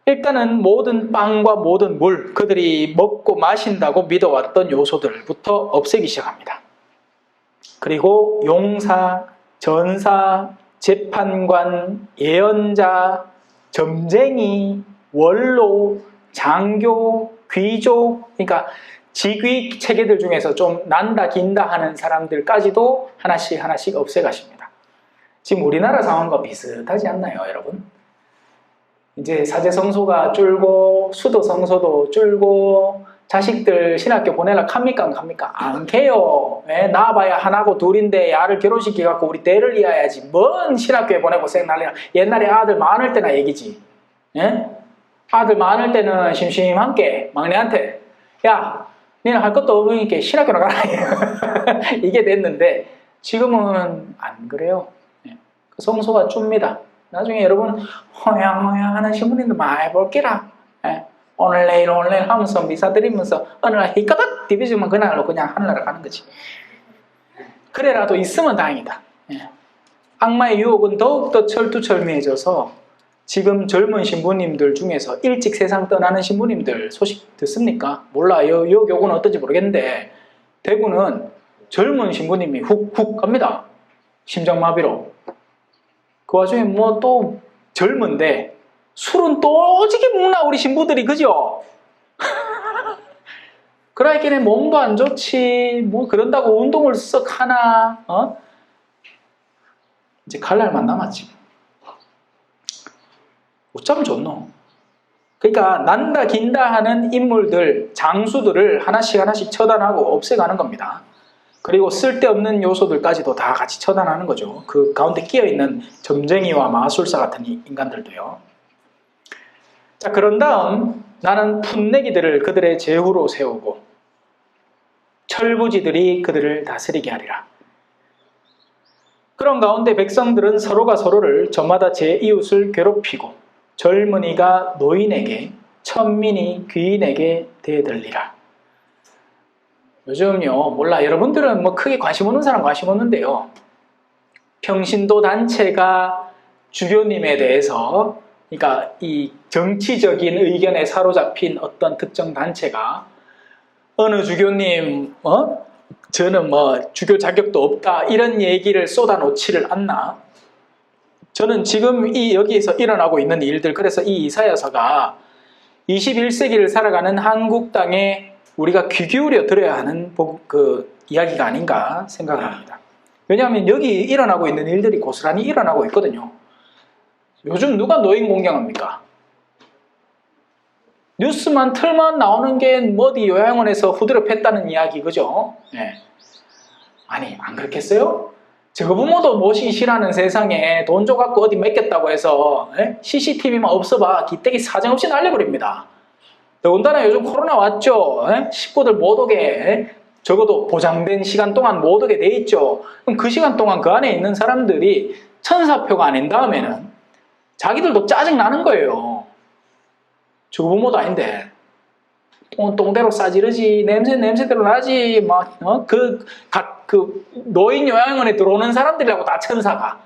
일단은 모든 빵과 모든 물, 그들이 먹고 마신다고 믿어왔던 요소들부터 없애기 시작합니다. 그리고 용사, 전사, 재판관, 예언자, 점쟁이, 원로, 장교, 귀족, 그러니까 직위 체계들 중에서 좀 난다 긴다 하는 사람들까지도 하나씩 하나씩 없애가십니다. 지금 우리나라 상황과 비슷하지 않나요, 여러분? 이제 사제성소가 줄고 수도성소도 줄고 자식들 신학교 보내려 합니까 안 합니까? 안 해요. 낳아봐야 하나고 둘인데 아를 결혼시켜갖고 우리 대를 이어야지 뭔 신학교에 보내고 생날이야. 옛날에 아들 많을 때나 얘기지. 아들 많을 때는 심심한 게 막내한테 야 니는 할 것도 없으니까 신학교나 가라 이게 됐는데, 지금은 안 그래요. 그 성소가 줍니다. 나중에 여러분 허양허양 하는 신부님들 많이 볼게라. 오늘 내일 하면서 미사 드리면서 어느 날 히까닥 디비지면 그날로 그냥 하늘나라 가는 거지. 그래라도 있으면 다행이다. 악마의 유혹은 더욱더 철두철미해져서 지금 젊은 신부님들 중에서 일찍 세상 떠나는 신부님들 소식 듣습니까? 몰라요. 요 교구는 어떤지 모르겠는데 대구는 젊은 신부님이 훅훅 갑니다. 심장마비로. 그 와중에 뭐 또 젊은데 술은 또 오지게 먹나 우리 신부들이, 그죠? 그러니까 몸도 안 좋지 뭐 그런다고 운동을 썩 하나. 이제 갈 날만 남았지. 어쩌면 좋노. 그러니까 난다 긴다 하는 인물들, 장수들을 하나씩 하나씩 처단하고 없애가는 겁니다. 그리고 쓸데없는 요소들까지도 다 같이 처단하는 거죠. 그 가운데 끼어있는 점쟁이와 마술사 같은 인간들도요. 자, 그런 다음 나는 풋내기들을 그들의 제후로 세우고 철부지들이 그들을 다스리게 하리라. 그런 가운데 백성들은 서로가 서로를 저마다 제 이웃을 괴롭히고 젊은이가 노인에게, 천민이 귀인에게 대들리라. 요즘요, 몰라, 여러분들은 뭐 크게 관심 없는 사람 관심 없는데요. 평신도 단체가 주교님에 대해서, 그러니까 이 정치적인 의견에 사로잡힌 어떤 특정 단체가 어느 주교님, 저는 뭐 주교 자격도 없다 이런 얘기를 쏟아놓지를 않나. 저는 지금 여기에서 일어나고 있는 일들, 그래서 이 이사야서가 21세기를 살아가는 한국 땅에 우리가 귀 기울여 들어야 하는 그 이야기가 아닌가 생각을 합니다. 왜냐하면 여기 일어나고 있는 일들이 고스란히 일어나고 있거든요. 요즘 누가 노인 공경합니까? 뉴스만 틀만 나오는 게 어디 요양원에서 후드려 팼다는 이야기, 그죠? 네. 아니, 안 그렇겠어요? 저 부모도 모시기 싫어하는 세상에 돈 줘갖고 어디 맡겼다고 해서 CCTV만 없어봐 기대기 사정없이 날려버립니다. 더군다나 요즘 코로나 왔죠. 식구들 못 오게 적어도 보장된 시간 동안 못 오게 돼 있죠. 그럼 그 시간 동안 그 안에 있는 사람들이 천사표가 아닌 다음에는 자기들도 짜증나는 거예요. 저 부모도 아닌데 똥대로 싸지르지, 냄새대로 나지, 그 노인 요양원에 들어오는 사람들이라고 다 천사가.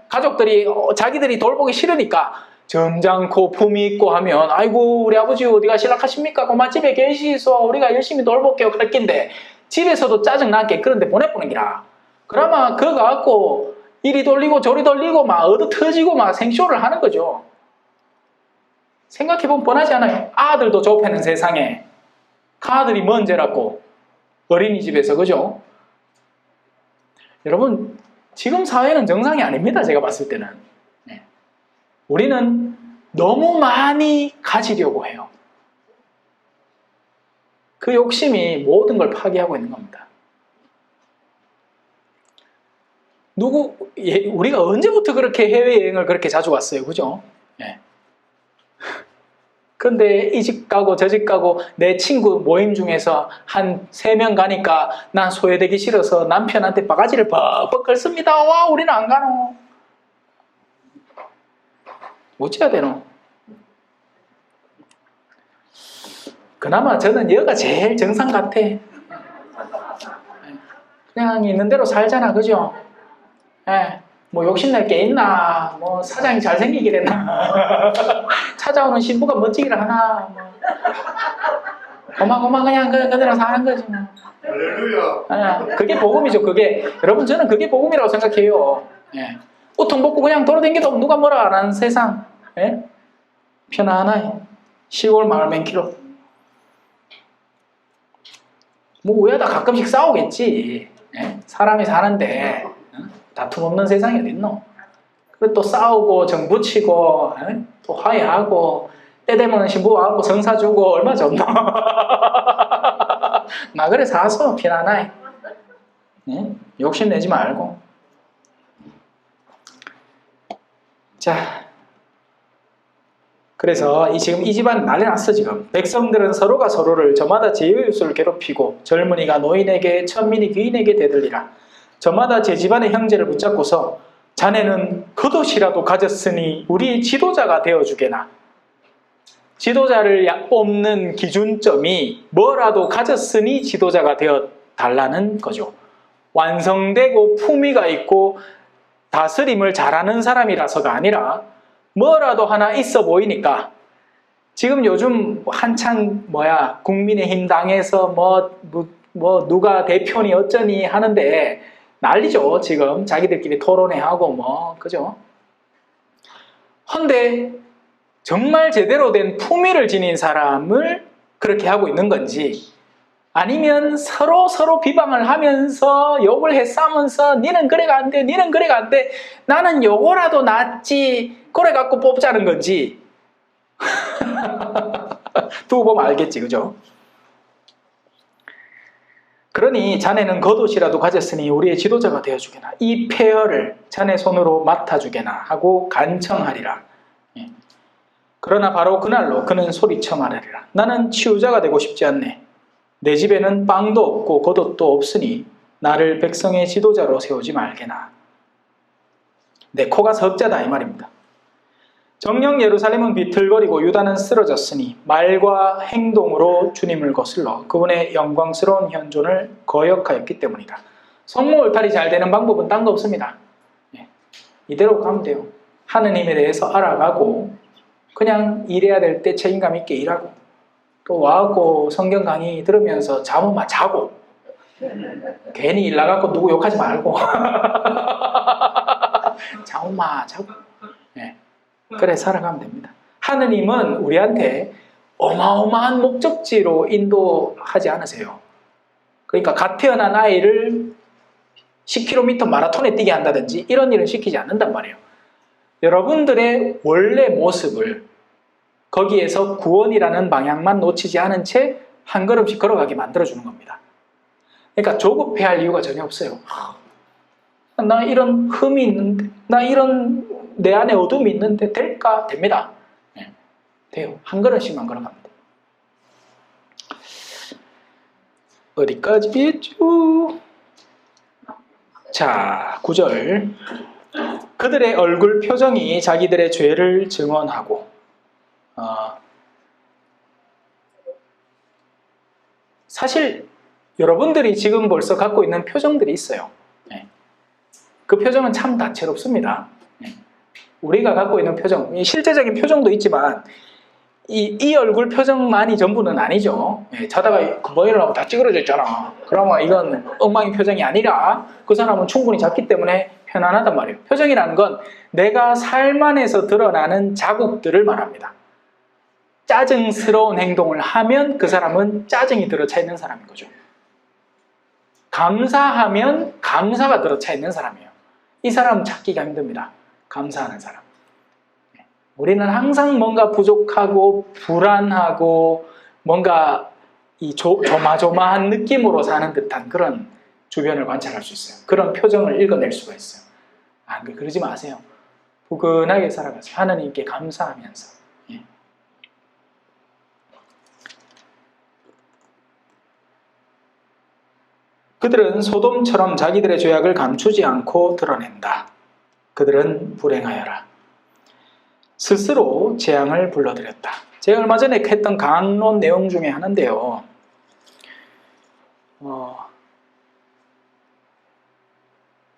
가족들이, 자기들이 돌보기 싫으니까 점잖고 품위 있고 하면, 아이고, 우리 아버지 어디 가실락하십니까? 고마 집에 계시소. 우리가 열심히 돌볼게요. 그럴 낀데, 집에서도 짜증나게 그런데 보내보는 기라. 그러면 그거 갖고 이리 돌리고 저리 돌리고 막 얻어 터지고 막 생쇼를 하는 거죠. 생각해보면 뻔하지 않아요? 아들도 좁혀는 세상에 아들이 먼저라고 어린이집에서, 그죠? 여러분, 지금 사회는 정상이 아닙니다. 제가 봤을 때는. 네. 우리는 너무 많이 가지려고 해요. 그 욕심이 모든 걸 파괴하고 있는 겁니다. 우리가 언제부터 그렇게 해외여행을 그렇게 자주 갔어요? 그죠? 네. 근데 이 집 가고 저 집 가고 내 친구 모임 중에서 한 3명 가니까 난 소외되기 싫어서 남편한테 바가지를 벅벅 긁습니다. 와, 우리는 안 가노. 어찌해야 되노? 그나마 저는 여가 제일 정상 같아. 그냥 있는 대로 살잖아, 그죠? 예. 뭐 욕심낼 게 있나, 뭐 사장이 잘생기기랬나, 찾아오는 신부가 멋지기를 하나, 뭐 고마 그냥 그대로 사는 거지 뭐. 할렐루야. 그게 복음이죠. 그게 여러분, 저는 그게 복음이라고 생각해요. 예. 우통 벗고 그냥 돌아다니도 누가 뭐라 안 하는 세상. 예? 편안하게 시골 마을 맨키로. 뭐 우야다 가끔씩 싸우겠지. 예? 사람이 사는데 다툼 없는 세상이 어딨노? 그리고 또 싸우고 정부치고 또 화해하고 때 되면 신부하고 성사 주고 얼마 좋노? 막 그래 사서 편안하게. 예? 욕심내지 말고. 자, 그래서 지금 이 집안 난리 났어. 지금 백성들은 서로가 서로를 저마다 제 이웃을 괴롭히고 젊은이가 노인에게 천민이 귀인에게 대들리라. 저마다 제 집안의 형제를 붙잡고서 자네는 겉옷이라도 가졌으니 우리 지도자가 되어주게나. 지도자를 뽑는 기준점이 뭐라도 가졌으니 지도자가 되어달라는 거죠. 완성되고 품위가 있고 다스림을 잘하는 사람이라서가 아니라 뭐라도 하나 있어 보이니까. 지금 요즘 한창 국민의힘 당에서 누가 대표니 어쩌니 하는데 난리죠. 지금 자기들끼리 토론회하고 그죠? 헌데 정말 제대로 된 품위를 지닌 사람을 그렇게 하고 있는 건지, 아니면 서로 비방을 하면서 욕을 해싸면서 니는 그래가 안 돼, 니는 그래가 안 돼, 나는 요거라도 낫지, 그래 갖고 뽑자는 건지 두고 보면 알겠지, 그죠? 그러니 자네는 겉옷이라도 가졌으니 우리의 지도자가 되어주게나. 이 폐허를 자네 손으로 맡아주게나 하고 간청하리라. 그러나 바로 그날로 그는 소리쳐 말하리라. 나는 치유자가 되고 싶지 않네. 내 집에는 빵도 없고 겉옷도 없으니 나를 백성의 지도자로 세우지 말게나. 내 코가 석자다 이 말입니다. 정녕 예루살렘은 비틀거리고 유다는 쓰러졌으니 말과 행동으로 주님을 거슬러 그분의 영광스러운 현존을 거역하였기 때문이다. 성모 울타리 잘 되는 방법은 딴 거 없습니다. 이대로 가면 돼요. 하느님에 대해서 알아가고 그냥 일해야 될 때 책임감 있게 일하고 또 와갖고 성경 강의 들으면서 잠깐만 자고 괜히 일 나가고 누구 욕하지 말고 잠깐만 자고 그래 살아가면 됩니다. 하느님은 우리한테 어마어마한 목적지로 인도하지 않으세요. 그러니까 갓 태어난 아이를 10km 마라톤에 뛰게 한다든지 이런 일은 시키지 않는단 말이에요. 여러분들의 원래 모습을 거기에서 구원이라는 방향만 놓치지 않은 채 한 걸음씩 걸어가게 만들어주는 겁니다. 그러니까 조급해할 이유가 전혀 없어요. 나 이런 흠이 있는데, 나 이런 내 안에 어둠이 있는데 될까? 됩니다. 네, 돼요. 한 걸음씩만 걸어갑니다. 어디까지 했죠? 자, 9절. 그들의 얼굴 표정이 자기들의 죄를 증언하고, 사실 여러분들이 지금 벌써 갖고 있는 표정들이 있어요. 네. 그 표정은 참 다채롭습니다. 네. 우리가 갖고 있는 표정, 실제적인 표정도 있지만 이 얼굴 표정만이 전부는 아니죠. 네. 자다가 머리를 다 찌그러져 있잖아. 그러면 이건 엉망인 표정이 아니라 그 사람은 충분히 잤기 때문에 편안하단 말이에요. 표정이라는 건 내가 삶 안에서 드러나는 자국들을 말합니다. 짜증스러운 행동을 하면 그 사람은 짜증이 들어차 있는 사람인 거죠. 감사하면 감사가 들어차 있는 사람이에요. 이 사람은 찾기가 힘듭니다. 감사하는 사람. 우리는 항상 뭔가 부족하고 불안하고 뭔가 이 조마조마한 느낌으로 사는 듯한 그런 주변을 관찰할 수 있어요. 그런 표정을 읽어낼 수가 있어요. 그러지 마세요. 부근하게 살아가세요. 하나님께 감사하면서. 그들은 소돔처럼 자기들의 죄악을 감추지 않고 드러낸다. 그들은 불행하여라. 스스로 재앙을 불러들였다. 제가 얼마 전에 했던 강론 내용 중에 하나인데요.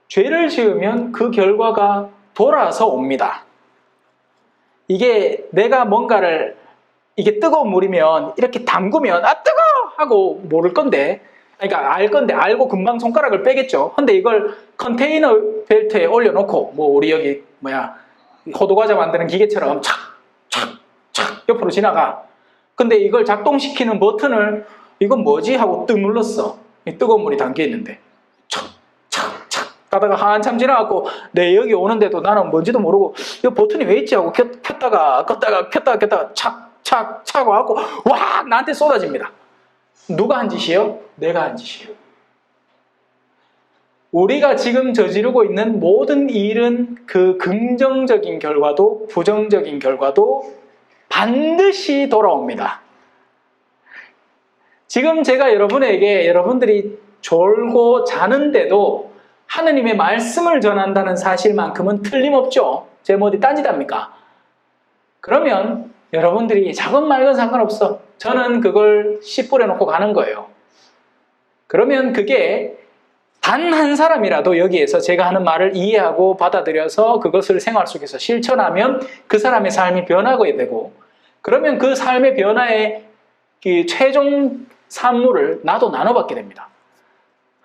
죄를 지으면 그 결과가 돌아서 옵니다. 이게 내가 뭔가를 이게 뜨거운 물이면 이렇게 담그면 뜨거! 하고 모를 건데, 그러니까 알 건데 알고 금방 손가락을 빼겠죠. 근데 이걸 컨테이너 벨트에 올려놓고 우리 여기 호두과자 만드는 기계처럼 착착착 옆으로 지나가. 근데 이걸 작동시키는 버튼을 이건 뭐지? 하고 뜩 눌렀어. 뜨거운 물이 담겨있는데 착착착 가다가 한참 지나갖고 내 여기 오는데도 나는 뭔지도 모르고 이 버튼이 왜 있지? 하고 켰다가 껐다가 켰다가 착착착 하고 와 나한테 쏟아집니다. 누가 한 짓이에요? 내가 한 짓이에요. 우리가 지금 저지르고 있는 모든 일은 그 긍정적인 결과도 부정적인 결과도 반드시 돌아옵니다. 지금 제가 여러분에게 여러분들이 졸고 자는데도 하느님의 말씀을 전한다는 사실만큼은 틀림없죠. 제 뭐 어디 딴짓합니까? 그러면 여러분들이 작은 말건 상관없어. 저는 그걸 씨 뿌려놓고 가는 거예요. 그러면 그게 단 한 사람이라도 여기에서 제가 하는 말을 이해하고 받아들여서 그것을 생활 속에서 실천하면 그 사람의 삶이 변하게 되고, 그러면 그 삶의 변화의 그 최종 산물을 나도 나눠받게 됩니다.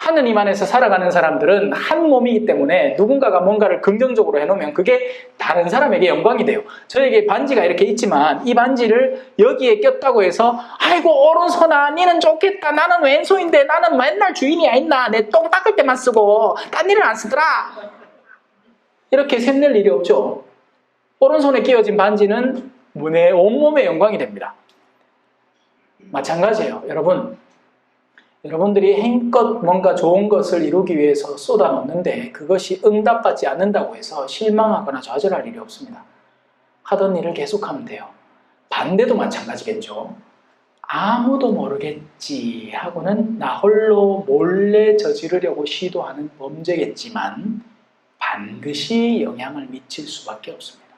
하느님 안에서 살아가는 사람들은 한 몸이기 때문에 누군가가 뭔가를 긍정적으로 해놓으면 그게 다른 사람에게 영광이 돼요. 저에게 반지가 이렇게 있지만 이 반지를 여기에 꼈다고 해서 아이고 오른손아 니는 좋겠다. 나는 왼손인데 나는 맨날 주인이야 있나. 내 똥 닦을 때만 쓰고 딴 일은 안 쓰더라. 이렇게 샘낼 일이 없죠. 오른손에 끼워진 반지는 내 온몸의 영광이 됩니다. 마찬가지예요. 여러분들이 힘껏 뭔가 좋은 것을 이루기 위해서 쏟아놓는데 그것이 응답받지 않는다고 해서 실망하거나 좌절할 일이 없습니다. 하던 일을 계속하면 돼요. 반대도 마찬가지겠죠. 아무도 모르겠지 하고는 나 홀로 몰래 저지르려고 시도하는 범죄겠지만 반드시 영향을 미칠 수밖에 없습니다.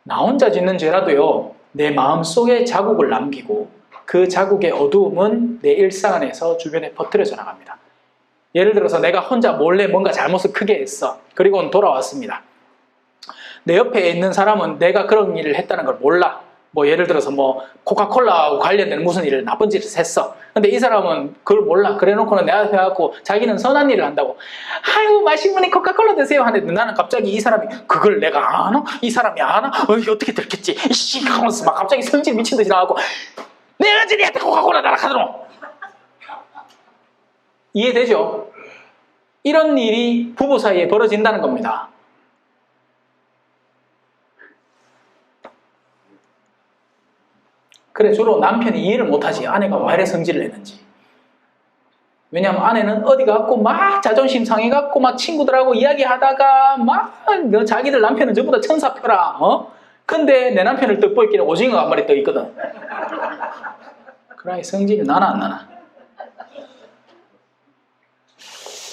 나 혼자 짓는 죄라도요, 내 마음속에 자국을 남기고 그 자국의 어두움은 내 일상 안에서 주변에 퍼뜨려져 나갑니다. 예를 들어서 내가 혼자 몰래 뭔가 잘못을 크게 했어. 그리고는 돌아왔습니다. 내 옆에 있는 사람은 내가 그런 일을 했다는 걸 몰라. 예를 들어서 코카콜라하고 관련된 무슨 일을 나쁜 짓을 했어. 근데 이 사람은 그걸 몰라. 그래 놓고는 내 앞에 와서 자기는 선한 일을 한다고. 아유 마신 분이 코카콜라 드세요 하는데 나는 갑자기 이 사람이 그걸 내가 아나? 이 사람이 아나? 어떻게 들켰지? 이씨 하면서 막 갑자기 성질 미친 듯이 나가고 내가 지니한테 코카콜라 달라 하더노. 이해되죠? 이런 일이 부부 사이에 벌어진다는 겁니다. 그래 주로 남편이 이해를 못하지. 아내가 왜 이래 성질을 내는지. 왜냐하면 아내는 어디 가고 막 자존심 상해갖고 막 친구들하고 이야기하다가 막 자기들 남편은 전부 다 천사표라. 근데 내 남편을 떡보이기는 오징어가 한 마리 떠 있거든. 그래 성질이 나나 안 나나.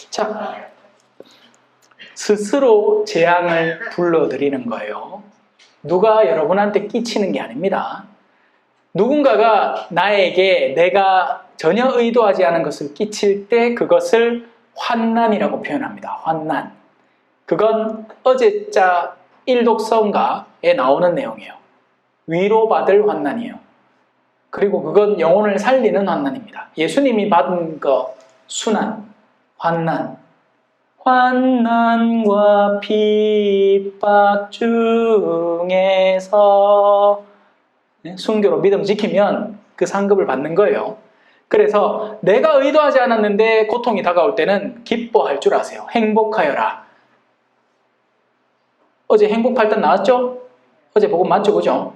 자, 스스로 재앙을 불러들이는 거예요. 누가 여러분한테 끼치는 게 아닙니다. 누군가가 나에게 내가 전혀 의도하지 않은 것을 끼칠 때 그것을 환난이라고 표현합니다. 환난. 그건 어제자 일독서가에 나오는 내용이에요. 위로받을 환난이에요. 그리고 그건 영혼을 살리는 환난입니다. 예수님이 받은 거 순환, 환난. 환난과 핍박 중에서 순교로 믿음 지키면 그 상급을 받는 거예요. 그래서 내가 의도하지 않았는데 고통이 다가올 때는 기뻐할 줄 아세요. 행복하여라. 어제 행복 8단 나왔죠? 어제 복음 맞죠? 그죠?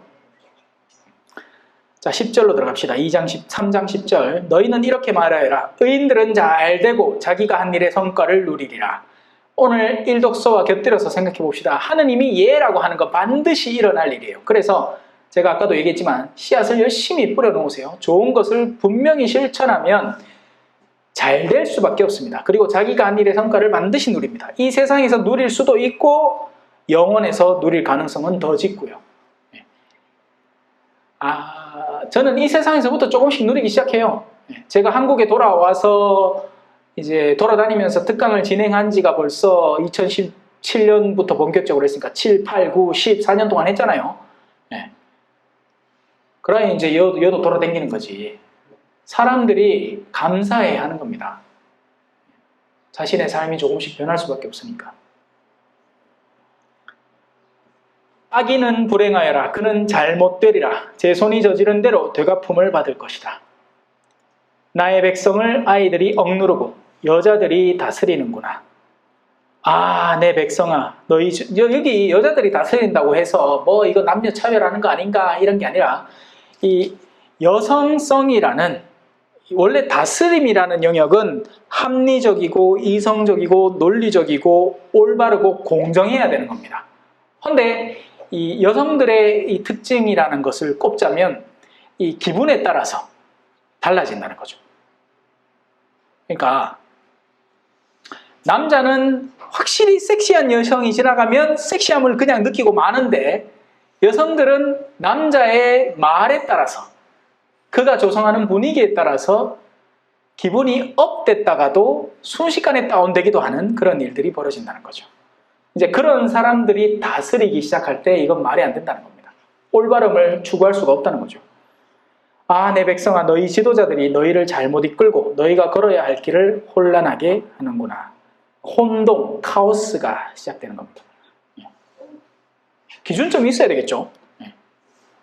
자, 10절로 들어갑시다. 3장 10절. 너희는 이렇게 말하여라. 의인들은 잘 되고 자기가 한 일의 성과를 누리리라. 오늘 일독서와 곁들여서 생각해 봅시다. 하느님이 예라고 하는 건 반드시 일어날 일이에요. 그래서 제가 아까도 얘기했지만 씨앗을 열심히 뿌려놓으세요. 좋은 것을 분명히 실천하면 잘 될 수밖에 없습니다. 그리고 자기가 한 일의 성과를 반드시 누립니다. 이 세상에서 누릴 수도 있고 영원에서 누릴 가능성은 더 짙고요. 저는 이 세상에서부터 조금씩 누리기 시작해요. 제가 한국에 돌아와서 이제 돌아다니면서 특강을 진행한 지가 벌써 2017년부터 본격적으로 했으니까 7, 8, 9, 10, 4년 동안 했잖아요. 그러니 이제 여도 돌아다니는 거지. 사람들이 감사해야 하는 겁니다. 자신의 삶이 조금씩 변할 수밖에 없으니까. 악인은 불행하여라. 그는 잘못되리라. 제 손이 저지른 대로 되갚음을 받을 것이다. 나의 백성을 아이들이 억누르고 여자들이 다스리는구나. 내 백성아, 너희 여기 여자들이 다스린다고 해서 뭐 이거 남녀 차별하는 거 아닌가 이런 게 아니라 이 여성성이라는 원래 다스림이라는 영역은 합리적이고 이성적이고 논리적이고 올바르고 공정해야 되는 겁니다. 그런데 이 여성들의 이 특징이라는 것을 꼽자면 이 기분에 따라서 달라진다는 거죠. 그러니까 남자는 확실히 섹시한 여성이 지나가면 섹시함을 그냥 느끼고 마는데 여성들은 남자의 말에 따라서 그가 조성하는 분위기에 따라서 기분이 업됐다가도 순식간에 다운되기도 하는 그런 일들이 벌어진다는 거죠. 이제 그런 사람들이 다스리기 시작할 때 이건 말이 안 된다는 겁니다. 올바름을 추구할 수가 없다는 거죠. 내 백성아, 너희 지도자들이 너희를 잘못 이끌고 너희가 걸어야 할 길을 혼란하게 하는구나. 혼동, 카오스가 시작되는 겁니다. 기준점이 있어야 되겠죠.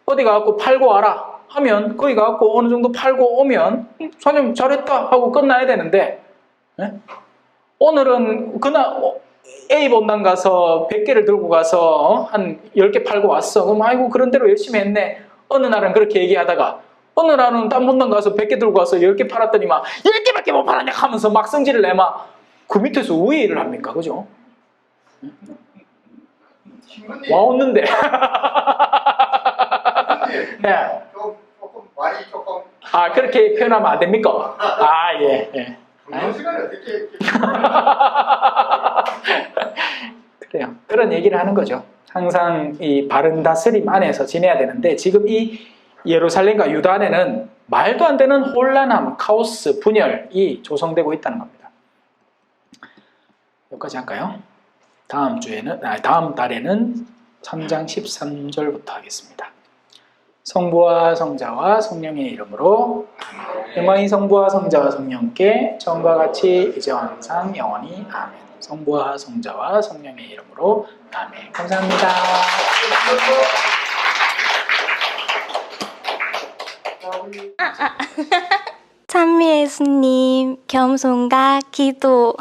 어디 가갖고 팔고 와라 하면 거기 가갖고 어느 정도 팔고 오면 사장님 잘했다 하고 끝나야 되는데 오늘은 그날 A 본당 가서 100개를 들고 가서 한 10개 팔고 왔어. 그럼 아이고 그런 대로 열심히 했네. 어느 날은 그렇게 얘기하다가 어느 날은 딴 본당 가서 100개 들고 가서 10개 팔았더니 막 10개밖에 못 팔았냐 하면서 막 성질을 내마 그 밑에서 왜 일을 합니까? 그죠? 와 웃는데. 네. 조금 말이 조금. 그렇게 표현하면 안 됩니까? 예. 그런 시간에 어떻게 그래요. 그런 얘기를 하는 거죠. 항상 이 바른 다스림 안에서 지내야 되는데 지금 이 예루살렘과 유다 안에는 말도 안 되는 혼란함, 카오스, 분열이 조성되고 있다는 겁니다. 여기까지 할까요? 다음 달에는 3장 13절부터 하겠습니다. 성부와 성자와 성령의 이름으로 영광이 성부와 성자와 성령께 처음과 같이 이제와 항상 영원히 아멘. 성부와 성자와 성령의 이름으로 아멘. 감사합니다. 찬미 예수님, 겸손과 기도.